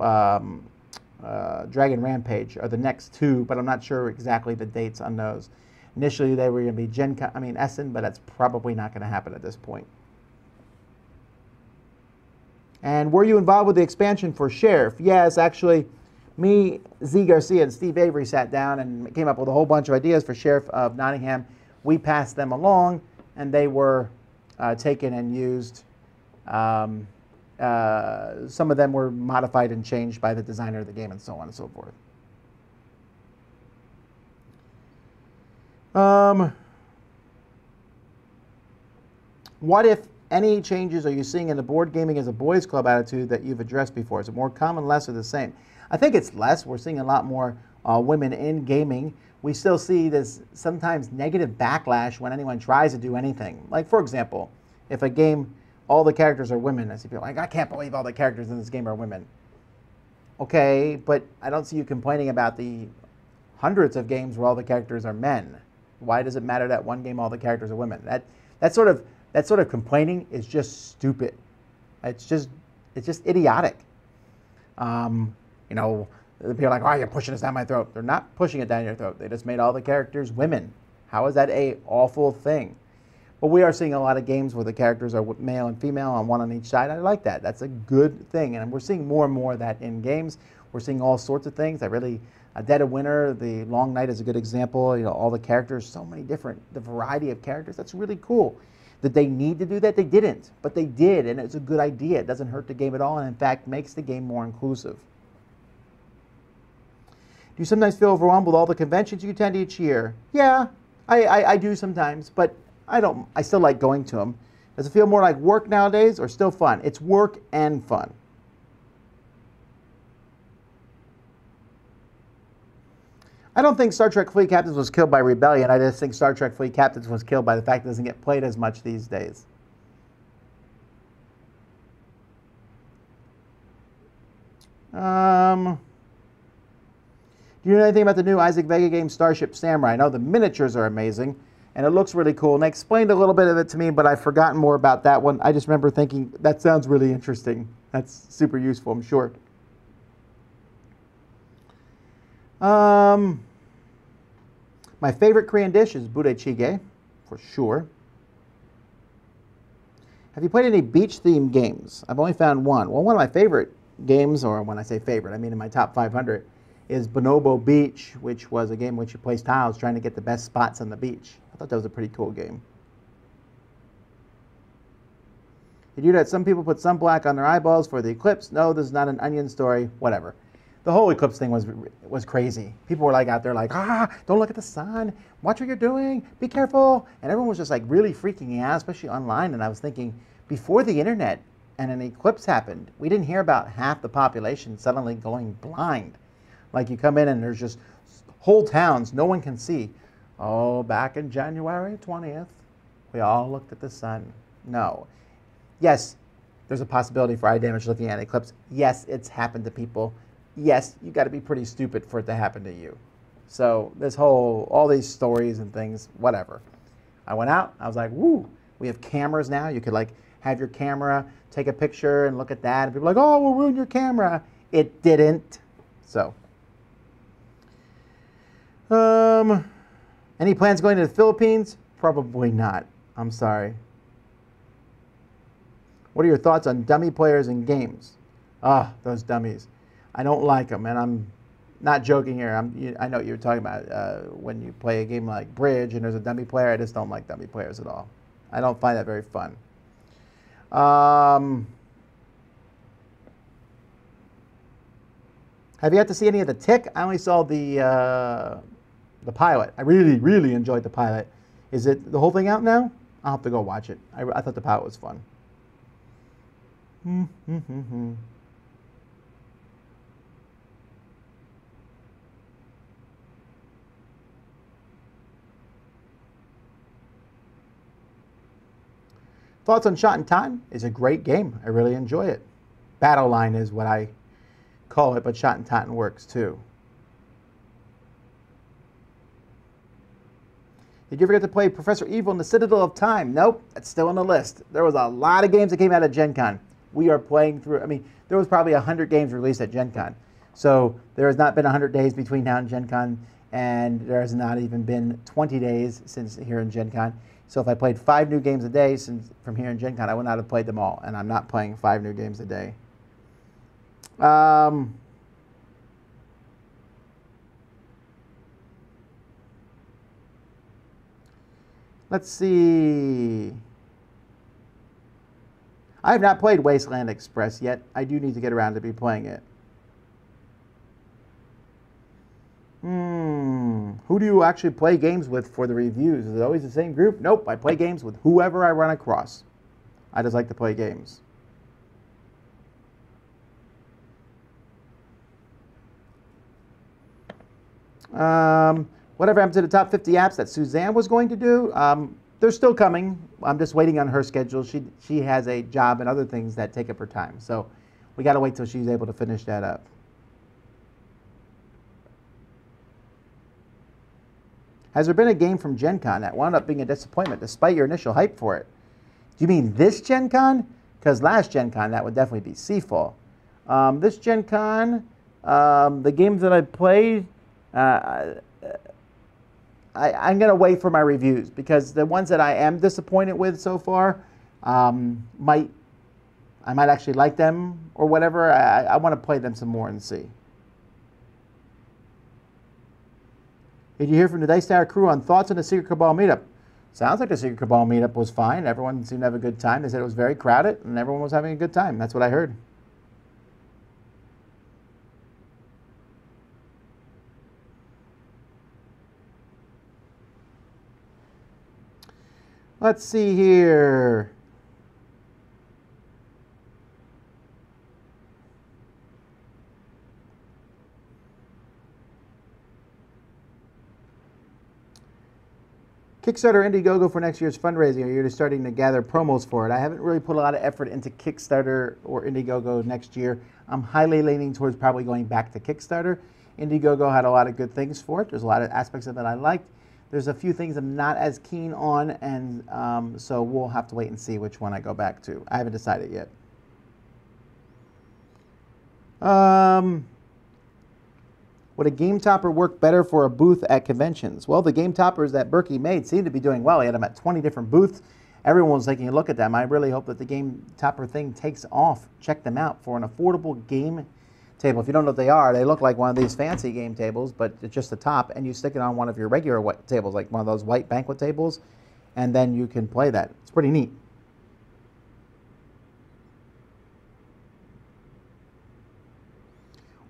[SPEAKER 1] Dragon Rampage are the next two, but I'm not sure exactly the dates on those. Initially, they were going to be Essen, but that's probably not going to happen at this point. And were you involved with the expansion for Sheriff? Yes, actually, me, Z Garcia, and Steve Avery sat down and came up with a whole bunch of ideas for Sheriff of Nottingham. We passed them along, and they were taken and used. Some of them were modified and changed by the designer of the game and so on and so forth. What, if any, changes are you seeing in the board gaming as a boys club attitude that you've addressed before? Is it more common, less, or the same? I think it's less. We're seeing a lot more women in gaming. We still see this sometimes negative backlash when anyone tries to do anything. Like, for example, if a game, all the characters are women, I see people like, I can't believe all the characters in this game are women. Okay, but I don't see you complaining about the hundreds of games where all the characters are men. Why does it matter that one game all the characters are women? That sort of complaining is just stupid. It's just idiotic. You know, people are like, oh, you're pushing this down my throat. They're not pushing it down your throat. They just made all the characters women. How is that a awful thing? But we are seeing a lot of games where the characters are male and female on one on each side. I like that. That's a good thing. And we're seeing more and more of that in games. We're seeing all sorts of things. Dead of Winter, the Long Night is a good example. You know, all the characters, so many different, the variety of characters. That's really cool. Did they need to do that? They didn't, but they did, and it's a good idea. It doesn't hurt the game at all, and in fact, makes the game more inclusive. Do you sometimes feel overwhelmed with all the conventions you attend each year? Yeah, I do sometimes, but I still like going to them. Does it feel more like work nowadays or still fun? It's work and fun. I don't think Star Trek Fleet Captains was killed by rebellion. I just think Star Trek Fleet Captains was killed by the fact it doesn't get played as much these days. Do you know anything about the new Isaac Vega game, Starship Samurai? I know the miniatures are amazing, and it looks really cool. And they explained a little bit of it to me, but I've forgotten more about that one. I just remember thinking, that sounds really interesting. That's super useful, I'm sure. My favorite Korean dish is budae-jjigae, for sure. Have you played any beach-themed games? I've only found one. Well, one of my favorite games, or when I say favorite, I mean in my top 500, is Bonobo Beach, which was a game in which you place tiles trying to get the best spots on the beach. I thought that was a pretty cool game. Did you know that some people put sunblock on their eyeballs for the eclipse? No, this is not an Onion story, whatever. The whole eclipse thing was crazy. People were like out there like, don't look at the sun. Watch what you're doing. Be careful. And everyone was just like really freaking out, especially online. And I was thinking, before the internet and an eclipse happened, we didn't hear about half the population suddenly going blind. Like you come in and there's just whole towns no one can see. Oh, back in January 20th, we all looked at the sun. No. Yes, there's a possibility for eye damage looking at an eclipse. Yes, it's happened to people. Yes, you got to be pretty stupid for it to happen to you. So all these stories and things, whatever. I went out, I was like, woo, we have cameras now. You could like have your camera, take a picture and look at that. And people are like, oh, we'll ruin your camera. It didn't. So, Any plans going to the Philippines? Probably not. I'm sorry. What are your thoughts on dummy players in games? Ah, those dummies. I don't like them, and I'm not joking here. I know what you're talking about when you play a game like Bridge and there's a dummy player. I just don't like dummy players at all. I don't find that very fun. Have you had to see any of the Tick? I only saw the pilot. I really, really enjoyed the pilot. Is it the whole thing out now? I'll have to go watch it. I thought the pilot was fun. Thoughts on Shot in Time? It's a great game. I really enjoy it. Battle Line is what I call it, but Shot in Time works too. Did you ever get to play Professor Evil in the Citadel of Time? Nope, that's still on the list. There was a lot of games that came out of Gen Con. We are playing through, I mean, there was probably 100 games released at Gen Con. So there has not been 100 days between now and Gen Con, and there has not even been 20 days since here in Gen Con. So if I played 5 new games a day from here in Gen Con, I would not have played them all, and I'm not playing 5 new games a day. Let's see. I have not played Wasteland Express yet. I do need to get around to be playing it. Who do you actually play games with for the reviews? Is it always the same group? Nope, I play games with whoever I run across. I just like to play games. Whatever happened to the top 50 apps that Suzanne was going to do? They're still coming. I'm just waiting on her schedule. She has a job and other things that take up her time. So we got to wait till she's able to finish that up. Has there been a game from Gen Con that wound up being a disappointment despite your initial hype for it? Do you mean this Gen Con? Because last Gen Con, that would definitely be Seafall. This Gen Con, the games that I played, I'm going to wait for my reviews because the ones that I am disappointed with so far, I might actually like them or whatever. I want to play them some more and see. Did you hear from the Dice Tower crew on thoughts on the Secret Cabal meetup? Sounds like the Secret Cabal meetup was fine. Everyone seemed to have a good time. They said it was very crowded and everyone was having a good time. That's what I heard. Let's see here. Kickstarter Indiegogo for next year's fundraising. Are you just starting to gather promos for it? I haven't really put a lot of effort into Kickstarter or Indiegogo next year. I'm highly leaning towards probably going back to Kickstarter. Indiegogo had a lot of good things for it. There's a lot of aspects of it I liked. There's a few things I'm not as keen on, and so we'll have to wait and see which one I go back to. I haven't decided yet. Would a game topper work better for a booth at conventions? Well, the game toppers that Berkey made seem to be doing well. He had them at 20 different booths. Everyone was taking a look at them. I really hope that the game topper thing takes off. Check them out for an affordable game table. If you don't know what they are, they look like one of these fancy game tables, but it's just the top, and you stick it on one of your regular tables, like one of those white banquet tables, and then you can play that. It's pretty neat.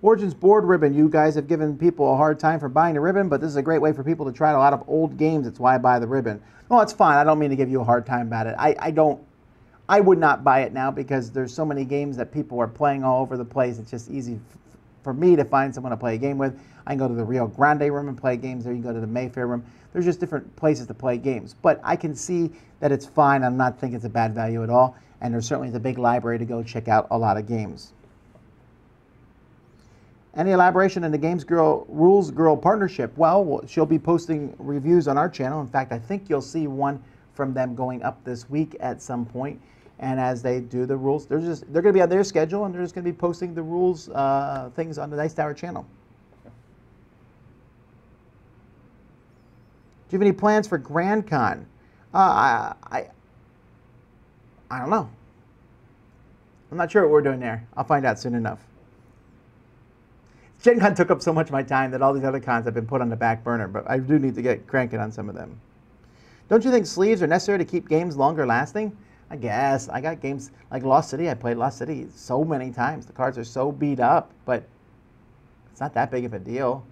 [SPEAKER 1] Origins board ribbon. You guys have given people a hard time for buying the ribbon, but this is a great way for people to try a lot of old games. That's why I buy the ribbon. Well, it's fine. I don't mean to give you a hard time about it. I would not buy it now because there's so many games that people are playing all over the place. It's just easy for me to find someone to play a game with. I can go to the Rio Grande room and play games there. You can go to the Mayfair room. There's just different places to play games. But I can see that it's fine. I'm not thinking it's a bad value at all. And there's certainly a big library to go check out a lot of games. Any elaboration in the Games Girl Rules Girl partnership? Well, she'll be posting reviews on our channel. In fact, I think you'll see one from them going up this week at some point. And as they do the rules, they're going to be on their schedule, and they're just going to be posting the rules things on the Dice Tower channel. Do you have any plans for Grand Con? I don't know. I'm not sure what we're doing there. I'll find out soon enough. Gen Con took up so much of my time that all these other cons have been put on the back burner, but I do need to get cranking on some of them. Don't you think sleeves are necessary to keep games longer lasting? I guess. I got games like Lost City. I played Lost City so many times. The cards are so beat up, but it's not that big of a deal.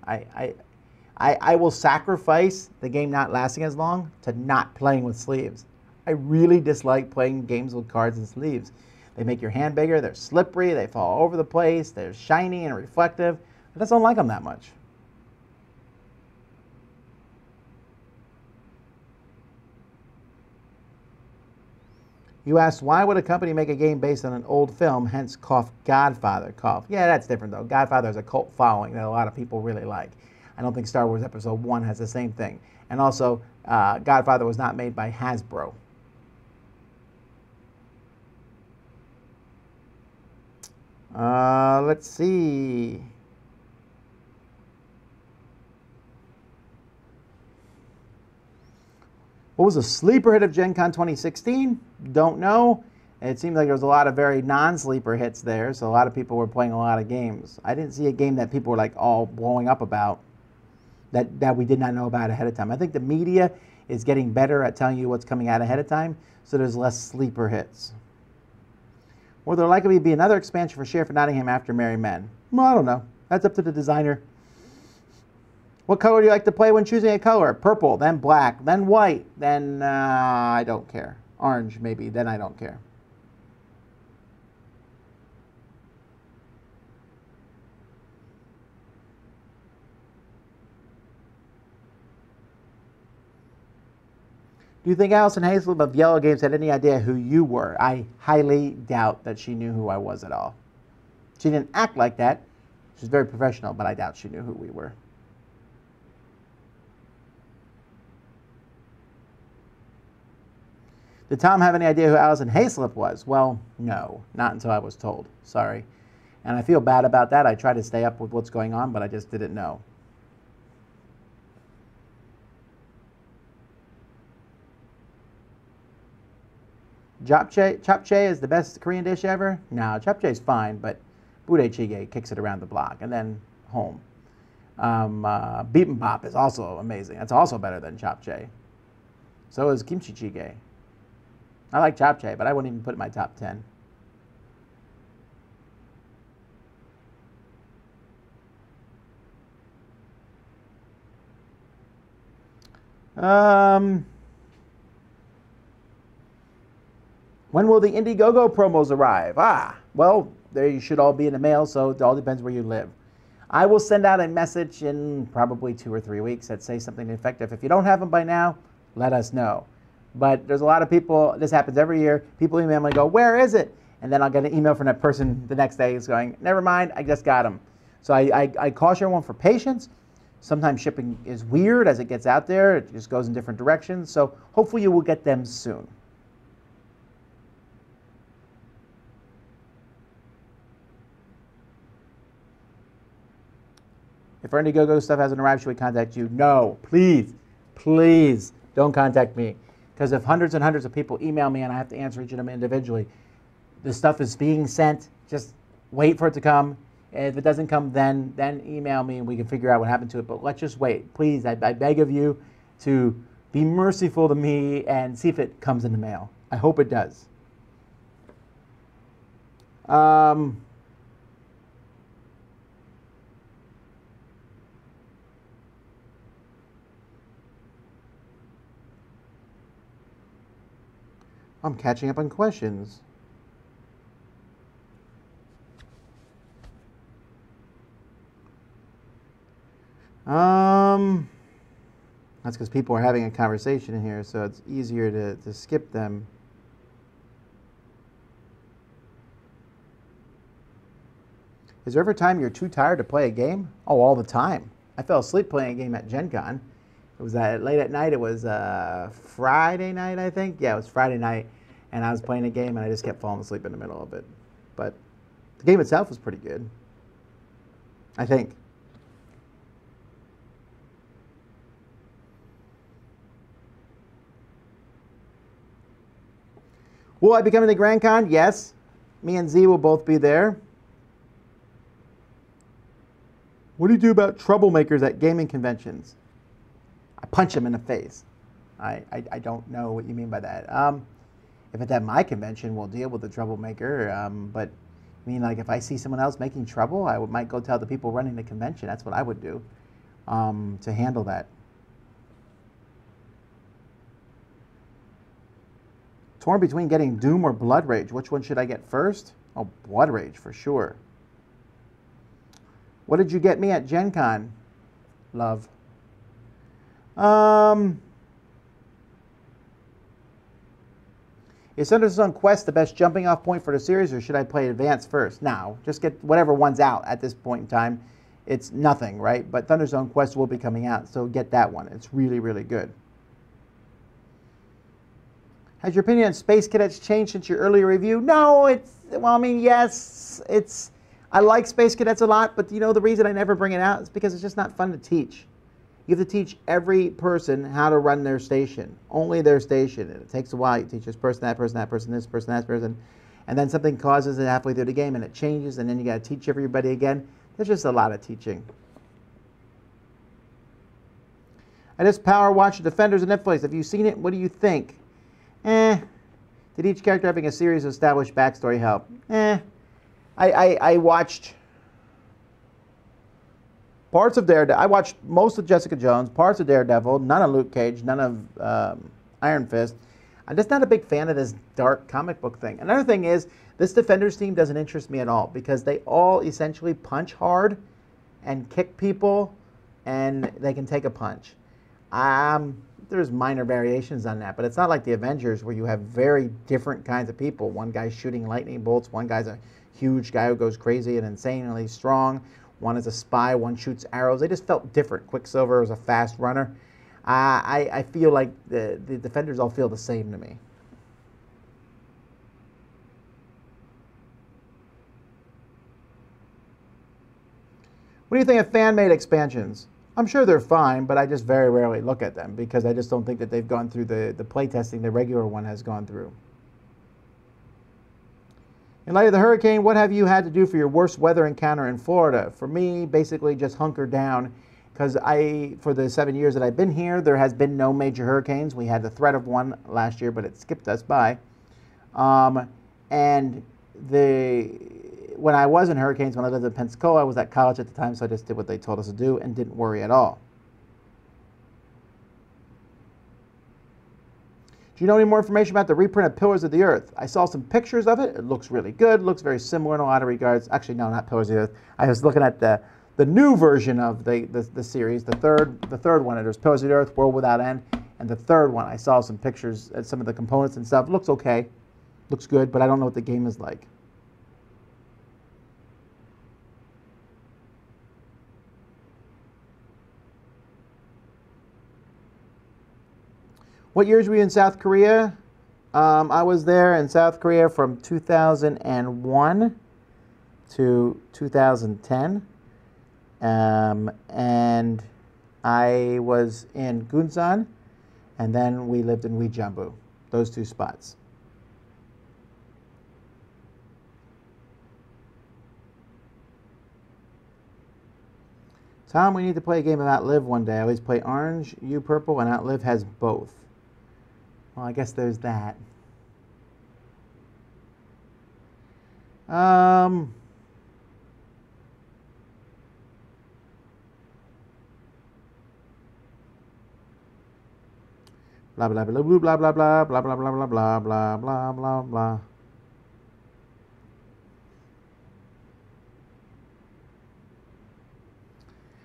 [SPEAKER 1] I will sacrifice the game not lasting as long to not playing with sleeves. I really dislike playing games with cards and sleeves. They make your hand bigger, they're slippery, they fall over the place, they're shiny and reflective. I just don't like them that much. You asked, why would a company make a game based on an old film, hence cough Godfather, cough. Yeah, that's different though. Godfather has a cult following that a lot of people really like. I don't think Star Wars Episode 1 has the same thing. And also, Godfather was not made by Hasbro. Let's see. What was a sleeper hit of Gen Con 2016? Don't know. It seemed like there was a lot of very non-sleeper hits there, so a lot of people were playing a lot of games. I didn't see a game that people were like all blowing up about that we did not know about ahead of time. I think the media is getting better at telling you what's coming out ahead of time, so there's less sleeper hits. Will there likely be another expansion for Sheriff of Nottingham after Merry Men? Well, I don't know. That's up to the designer. What color do you like to play when choosing a color? Purple, then black, then white, then I don't care. Orange, maybe, then I don't care. Do you think Allison Hayslip of Yellow Games had any idea who you were? I highly doubt that she knew who I was at all. She didn't act like that. She's very professional, but I doubt she knew who we were. Did Tom have any idea who Allison Hayslip was? Well, no, not until I was told. Sorry. And I feel bad about that. I try to stay up with what's going on, but I just didn't know. Japchae is the best Korean dish ever? No, japchae is fine, but budae-jjigae kicks it around the block, and then home. Bibimbap is also amazing. That's also better than japchae. So is kimchi jjigae. I like japchae, but I wouldn't even put it in my top 10. When will the Indiegogo promos arrive? Well, they should all be in the mail, so it all depends where you live. I will send out a message in probably 2 or 3 weeks that says something effective. If you don't have them by now, let us know. But there's a lot of people, this happens every year, people email me and go, where is it? And then I'll get an email from that person the next day who's going, never mind, I just got them. So I caution everyone for patience. Sometimes shipping is weird as it gets out there. It just goes in different directions. So hopefully you will get them soon. If our Indiegogo stuff hasn't arrived, should we contact you? No, please, please don't contact me. Because if hundreds and hundreds of people email me and I have to answer each of them individually, the stuff is being sent. Just wait for it to come. If it doesn't come, then email me and we can figure out what happened to it. But let's just wait. Please, I beg of you to be merciful to me and see if it comes in the mail. I hope it does. I'm catching up on questions. That's because people are having a conversation in here, so it's easier to skip them. Is there ever a time you're too tired to play a game? Oh, all the time. I fell asleep playing a game at Gen Con. It was late at night. It was Friday night, I think. Yeah, it was Friday night. And I was playing a game, and I just kept falling asleep in the middle of it. But the game itself was pretty good, I think. Will I be coming to Grand Con? Yes. Me and Z will both be there. What do you do about troublemakers at gaming conventions? I punch them in the face. I don't know what you mean by that. If it's at my convention, we'll deal with the troublemaker. But I mean, like, if I see someone else making trouble, might go tell the people running the convention. That's what I would do to handle that. Torn between getting Doom or Blood Rage. Which one should I get first? Oh, Blood Rage for sure. What did you get me at Gen Con? Love. Is Thunder's on Quest the best jumping off point for the series, or should I play Advance first? No, just get whatever one's out at this point in time. It's nothing, right? But Thunder's on Quest will be coming out, so get that one. It's really, really good. Has your opinion on Space Cadets changed since your earlier review? No, yes, I like Space Cadets a lot, but you know the reason I never bring it out is because it's just not fun to teach. You have to teach every person how to run their station, only their station. And it takes a while. You teach this person, that person, that person, this person, that person, and then something causes it halfway through the game and it changes, and then you got to teach everybody again. There's just a lot of teaching. I just power watched Defenders of Netflix. Have you seen it? What do you think? Did each character having a series of established backstory help? I watched parts of Daredevil. I watched most of Jessica Jones, parts of Daredevil, none of Luke Cage, none of Iron Fist. I'm just not a big fan of this dark comic book thing. Another thing is, this Defenders team doesn't interest me at all because they all essentially punch hard and kick people, and they can take a punch. There's minor variations on that, but it's not like the Avengers where you have very different kinds of people. One guy's shooting lightning bolts, one guy's a huge guy who goes crazy and insanely strong. One is a spy, one shoots arrows. They just felt different. Quicksilver was a fast runner. I feel like the Defenders all feel the same to me. What do you think of fan-made expansions? I'm sure they're fine, but I just very rarely look at them because I just don't think that they've gone through the playtesting the regular one has gone through. In light of the hurricane, what have you had to do for your worst weather encounter in Florida? For me, basically just hunker down because for the 7 years that I've been here, there has been no major hurricanes. We had the threat of one last year, but it skipped us by. And when I was in hurricanes, when I lived in Pensacola, I was at college at the time, so I just did what they told us to do and didn't worry at all. Do you know any more information about the reprint of Pillars of the Earth? I saw some pictures of it. It looks really good. Looks very similar in a lot of regards. Actually, no, not Pillars of the Earth. I was looking at the new version of the series, the third one. There's Pillars of the Earth, World Without End, and the third one. I saw some pictures, some of the components and stuff. Looks okay. Looks good, but I don't know what the game is like. What years were you in South Korea? I was there in South Korea from 2001 to 2010. And I was in Gunsan, and then we lived in Uijeonbu, those two spots. Tom, we need to play a game of Outlive one day. I always play orange, you purple, and Outlive has both. Well, I guess there's that. Blah, blah, blah, blah, blah, blah, blah, blah, blah, blah, blah, blah, blah, blah, blah, blah, blah.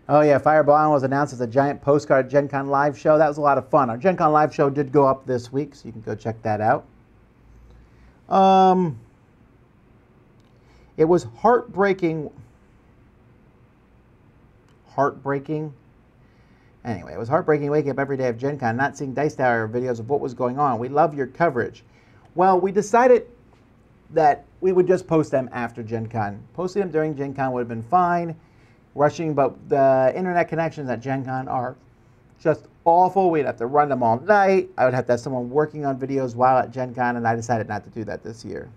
[SPEAKER 1] Oh yeah, Fireball Island was announced as a giant postcard Gen Con live show. That was a lot of fun. Our Gen Con live show did go up this week, so you can go check that out. It was heartbreaking. Anyway, it was heartbreaking waking up every day of Gen Con, not seeing Dice Tower videos of what was going on. We love your coverage. Well, we decided that we would just post them after Gen Con. Posting them during Gen Con would have been fine. Rushing, but the internet connections at Gen Con are just awful. We'd have to run them all night. I would have to have someone working on videos while at Gen Con, and I decided not to do that this year.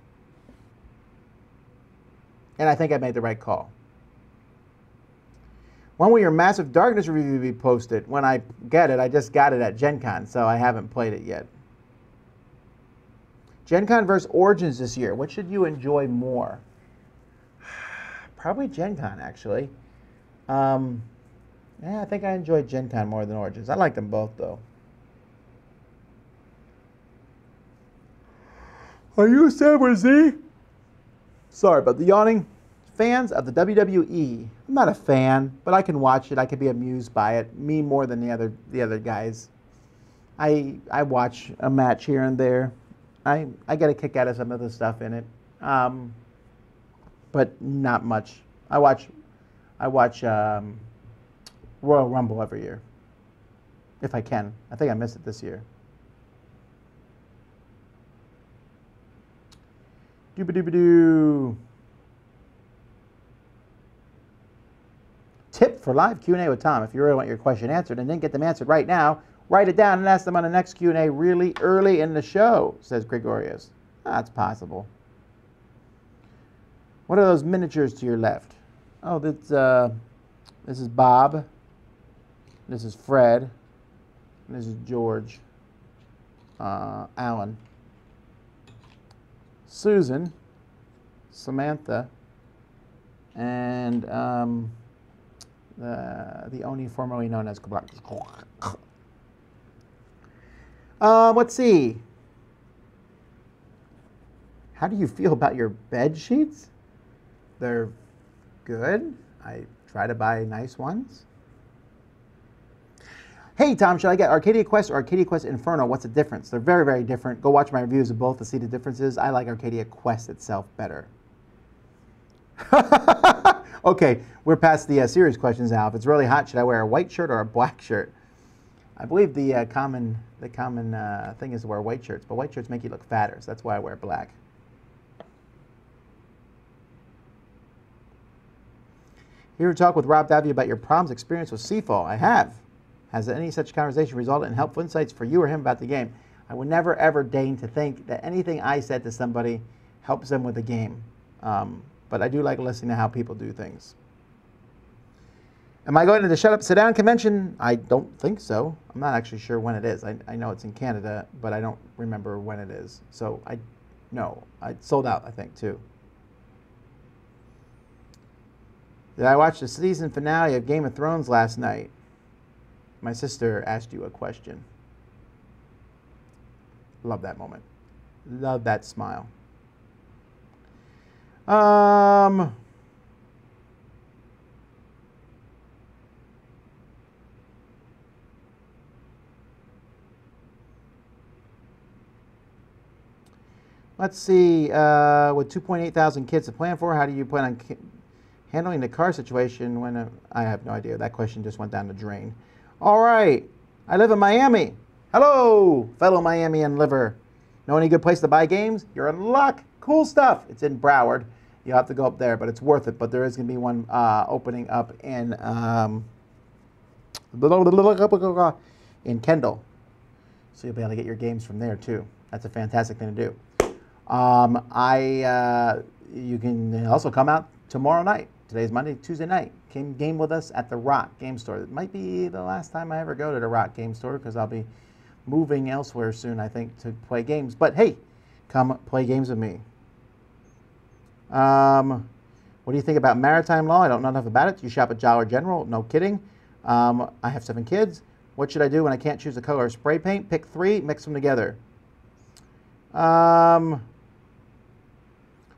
[SPEAKER 1] And I think I made the right call. When will your Massive Darkness review be posted? When I get it. I just got it at Gen Con, so I haven't played it yet. Gen Con versus Origins this year. What should you enjoy more? Probably Gen Con, actually. Yeah, I think I enjoyed Gen Con more than Origins. I like them both, though. Are you Sam or Z? Sorry about the yawning. Fans of the WWE. I'm not a fan, but I can watch it. I can be amused by it. Me more than the other guys. I watch a match here and there. I get a kick out of some of the stuff in it, but not much. I watch Royal Rumble every year, if I can. I think I missed it this year. Doo-ba-doo-ba-doo. Tip for live Q&A with Tom. If you really want your question answered and didn't get them answered right now, write it down and ask them on the next Q&A really early in the show, says Gregorius. That's possible. What are those miniatures to your left? Oh, this is Bob. This is Fred. And this is George. Alan. Susan. Samantha. And the Oni formerly known as Kabak. Let's see. How do you feel about your bed sheets? They're good. I try to buy nice ones. Hey, Tom, should I get Arcadia Quest or Arcadia Quest Inferno? What's the difference? They're very, very different. Go watch my reviews of both to see the differences. I like Arcadia Quest itself better. Okay, we're past the serious questions now. If it's really hot, should I wear a white shirt or a black shirt? I believe the common thing is to wear white shirts, but white shirts make you look fatter, so that's why I wear black. You ever talk with Rob Davy about your problems experience with Seafall? I have. Has any such conversation resulted in helpful insights for you or him about the game? I would never ever deign to think that anything I said to somebody helps them with the game. But I do like listening to how people do things. Am I going to the Shut Up, Sit Down convention? I don't think so. I'm not actually sure when it is. I know it's in Canada, but I don't remember when it is. So I sold out, I think, too. Did I watch the season finale of Game of Thrones last night? My sister asked you a question. Love that moment. Love that smile. Let's see. With 2.8 thousand kids to plan for, how do you plan on handling the car situation when I have no idea. That question just went down the drain. All right. I live in Miami. Hello, fellow Miamian liver. Know any good place to buy games? You're in luck. Cool stuff. It's in Broward. You'll have to go up there, but it's worth it. But there is going to be one opening up in Kendall. So you'll be able to get your games from there, too. That's a fantastic thing to do. You can also come out tomorrow night. Today's Monday, Tuesday night. Game with us at the Rock Game Store. It might be the last time I ever go to the Rock Game Store because I'll be moving elsewhere soon, I think, to play games. But hey, come play games with me. What do you think about maritime law? I don't know enough about it. You shop at Dollar General? No kidding. I have 7 kids. What should I do when I can't choose a color of spray paint? Pick 3, mix them together.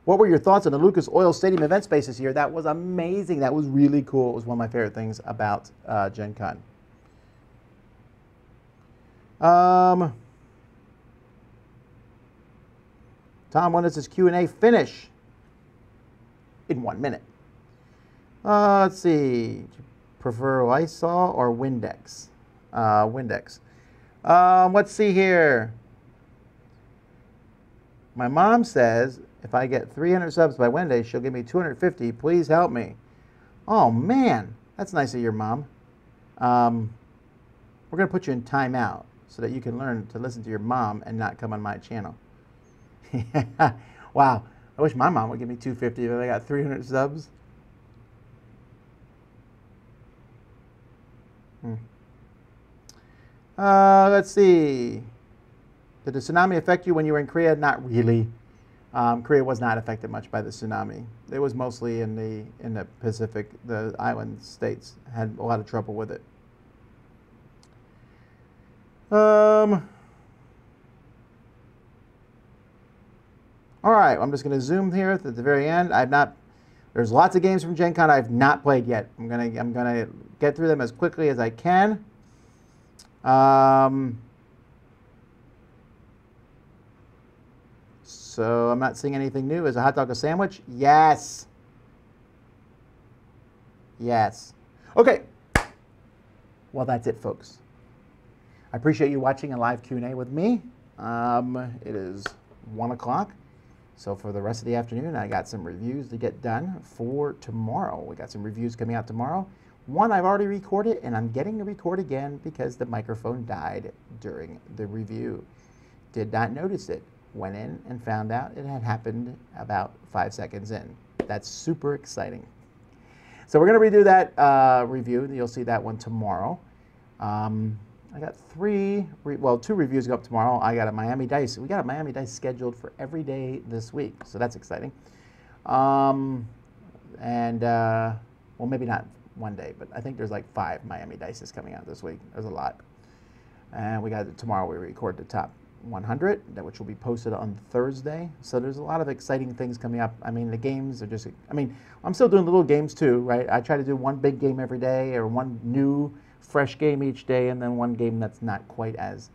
[SPEAKER 1] What were your thoughts on the Lucas Oil Stadium event space this year? That was amazing. That was really cool. It was one of my favorite things about Gen Con. Tom, when does this Q&A finish? In 1 minute. Let's see. Do you prefer Lysol or Windex? Windex. Let's see here. My mom says if I get 300 subs by Wednesday, she'll give me 250. Please help me. Oh, man. That's nice of your mom. we're going to put you in timeout so that you can learn to listen to your mom and not come on my channel. Wow. I wish my mom would give me $250 if I got 300 subs. Let's see. Did the tsunami affect you when you were in Korea? Not really. Korea was not affected much by the tsunami. It was mostly in the Pacific. The island states had a lot of trouble with it. All right, I'm just going to zoom here at the very end. There's lots of games from Gen Con I've not played yet. I'm gonna get through them as quickly as I can. So I'm not seeing anything new. Is a hot dog a sandwich? Yes. Yes. Okay. Well, that's it, folks. I appreciate you watching a live Q&A with me. It is 1 o'clock. So for the rest of the afternoon, I got some reviews to get done for tomorrow. We got some reviews coming out tomorrow. One I've already recorded, and I'm getting to record again because the microphone died during the review. Did not notice it. Went in and found out it had happened about 5 seconds in. That's super exciting. So we're going to redo that review. You'll see that one tomorrow. I got two reviews go up tomorrow. I got a Miami Dice. We got a Miami Dice scheduled for every day this week, so that's exciting. Well, maybe not one day, but I think there's like 5 Miami Dices coming out this week. There's a lot. And we got tomorrow we record the top 100, which will be posted on Thursday. So there's a lot of exciting things coming up. I mean, the games are just, I'm still doing little games too, right? I try to do one big game every day or one new fresh game each day, and then one game that's not quite as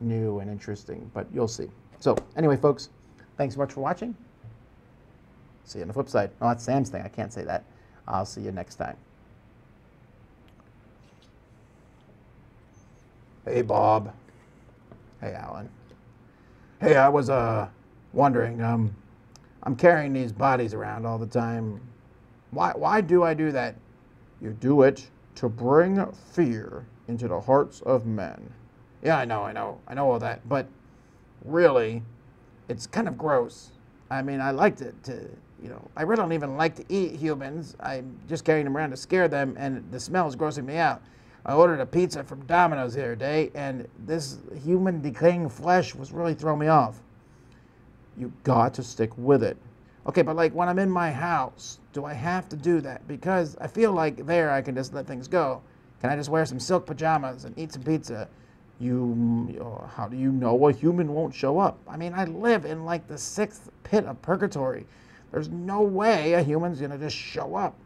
[SPEAKER 1] new and interesting, but you'll see. So anyway, folks, thanks so much for watching. See you on the flip side. Oh, that's Sam's thing. I can't say that. I'll see you next time. Hey, Bob. Hey, Alan. Hey, I was wondering, I'm carrying these bodies around all the time. Why do I do that? You do it to bring fear into the hearts of men. Yeah, I know all that, but really, it's kind of gross. I mean, I like to I really don't even like to eat humans. I'm just carrying them around to scare them, and the smell is grossing me out. I ordered a pizza from Domino's the other day, and this human decaying flesh was really throwing me off. You got to stick with it. Okay, but like when I'm in my house, do I have to do that? Because I feel like there I can just let things go. Can I just wear some silk pajamas and eat some pizza? How do you know a human won't show up? I mean, I live in like the 6th pit of purgatory. There's no way a human's gonna just show up.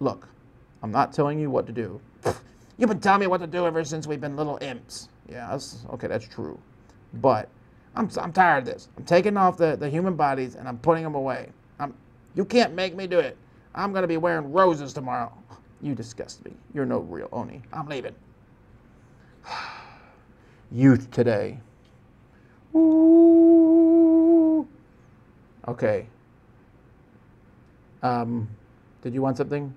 [SPEAKER 1] Look, I'm not telling you what to do. You've been telling me what to do ever since we've been little imps. Yeah, okay, that's true. But I'm tired of this. I'm taking off the human bodies and I'm putting them away. You can't make me do it. I'm going to be wearing roses tomorrow. You disgust me. You're no real Oni. I'm leaving. Youth today. Ooh. Okay. Did you want something?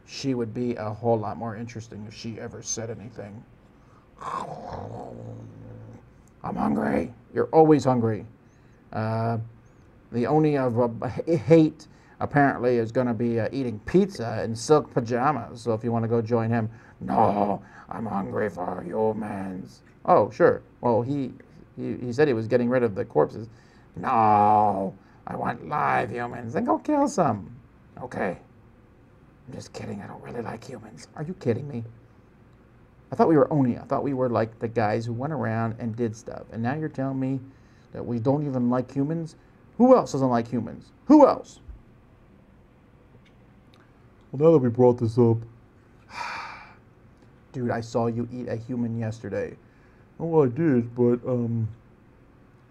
[SPEAKER 1] She would be a whole lot more interesting if she ever said anything. I'm hungry. You're always hungry. The Oni of hate apparently is going to be eating pizza in silk pajamas. So if you want to go join him, no, I'm hungry for humans. Oh, sure. Well, he said he was getting rid of the corpses. No, I want live humans. Then go kill some. Okay. I'm just kidding. I don't really like humans. Are you kidding me? I thought we were Oni. I thought we were like the guys who went around and did stuff. And now you're telling me that we don't even like humans? Who else doesn't like humans? Who else? Well, now that we brought this up. Dude, I saw you eat a human yesterday. Oh, I did, but it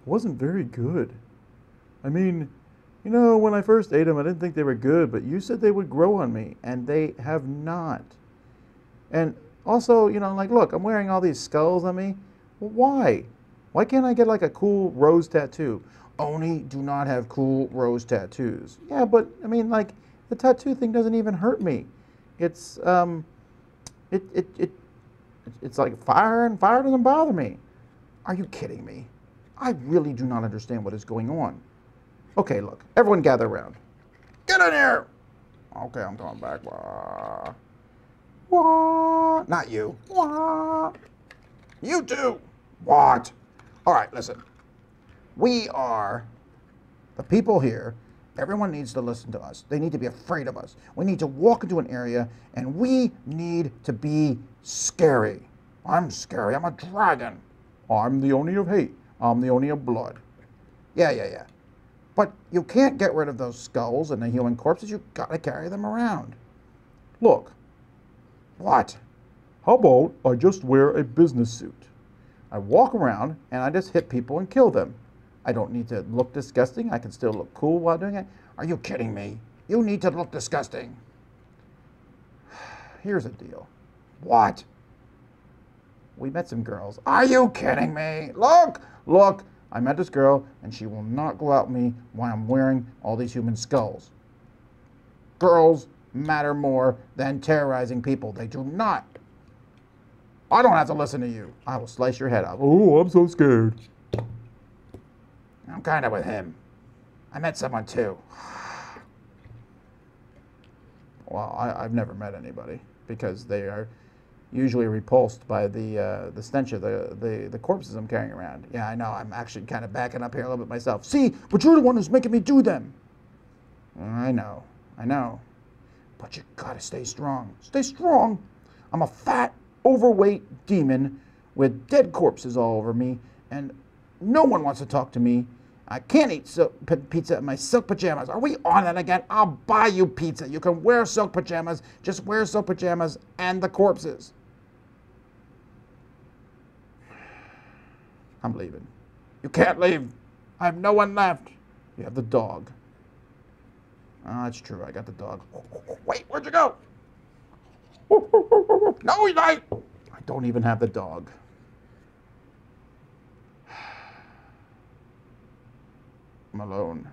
[SPEAKER 1] wasn't very good. I mean, you know, when I first ate them, I didn't think they were good, but you said they would grow on me, and they have not. And also, you know, like, look, I'm wearing all these skulls on me. Well, why? Why can't I get like a cool rose tattoo? Oni do not have cool rose tattoos. Yeah, but I mean, like, The tattoo thing doesn't even hurt me. It's it it, it it's like fire, and fire doesn't bother me. Are you kidding me? I really do not understand what is going on. Okay, look, everyone gather around. Get in here! Okay, I'm coming back. Wah. Wah. Not you. Wah. You too. What? All right, listen. We are the people here. Everyone needs to listen to us. They need to be afraid of us. We need to walk into an area, and we need to be scary. I'm scary. I'm a dragon. I'm the Oni of hate. I'm the Oni of blood. Yeah. But you can't get rid of those skulls and the human corpses. You've got to carry them around. Look. What? How about I just wear a business suit? I walk around and I just hit people and kill them. I don't need to look disgusting. I can still look cool while doing it. Are you kidding me? You need to look disgusting. Here's the deal. What? We met some girls. Are you kidding me? Look. I met this girl, and she will not go out with me while I'm wearing all these human skulls. Girls matter more than terrorizing people. They do not. I don't have to listen to you. I will slice your head off. Oh, I'm so scared. I'm kind of with him. I met someone too. Well, I've never met anybody because they are usually repulsed by the stench of the corpses I'm carrying around. Yeah, I know. I'm actually kind of backing up here a little bit myself. See, but you're the one who's making me do them. I know. But you gotta stay strong. Stay strong. I'm a fat, overweight demon with dead corpses all over me, and no one wants to talk to me. I can't eat pizza in my silk pajamas. Are we on that again? I'll buy you pizza. You can wear silk pajamas. Just wear silk pajamas and the corpses. I'm leaving. You can't leave. I have no one left. You have the dog. Oh, that's true. I got the dog. Wait, where'd you go? No, he's not. I don't even have the dog. I'm alone.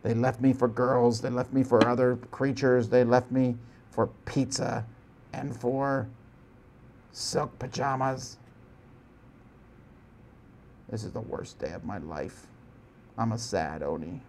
[SPEAKER 1] They left me for girls. They left me for other creatures. They left me for pizza and for silk pajamas. This is the worst day of my life. I'm a sad Oni.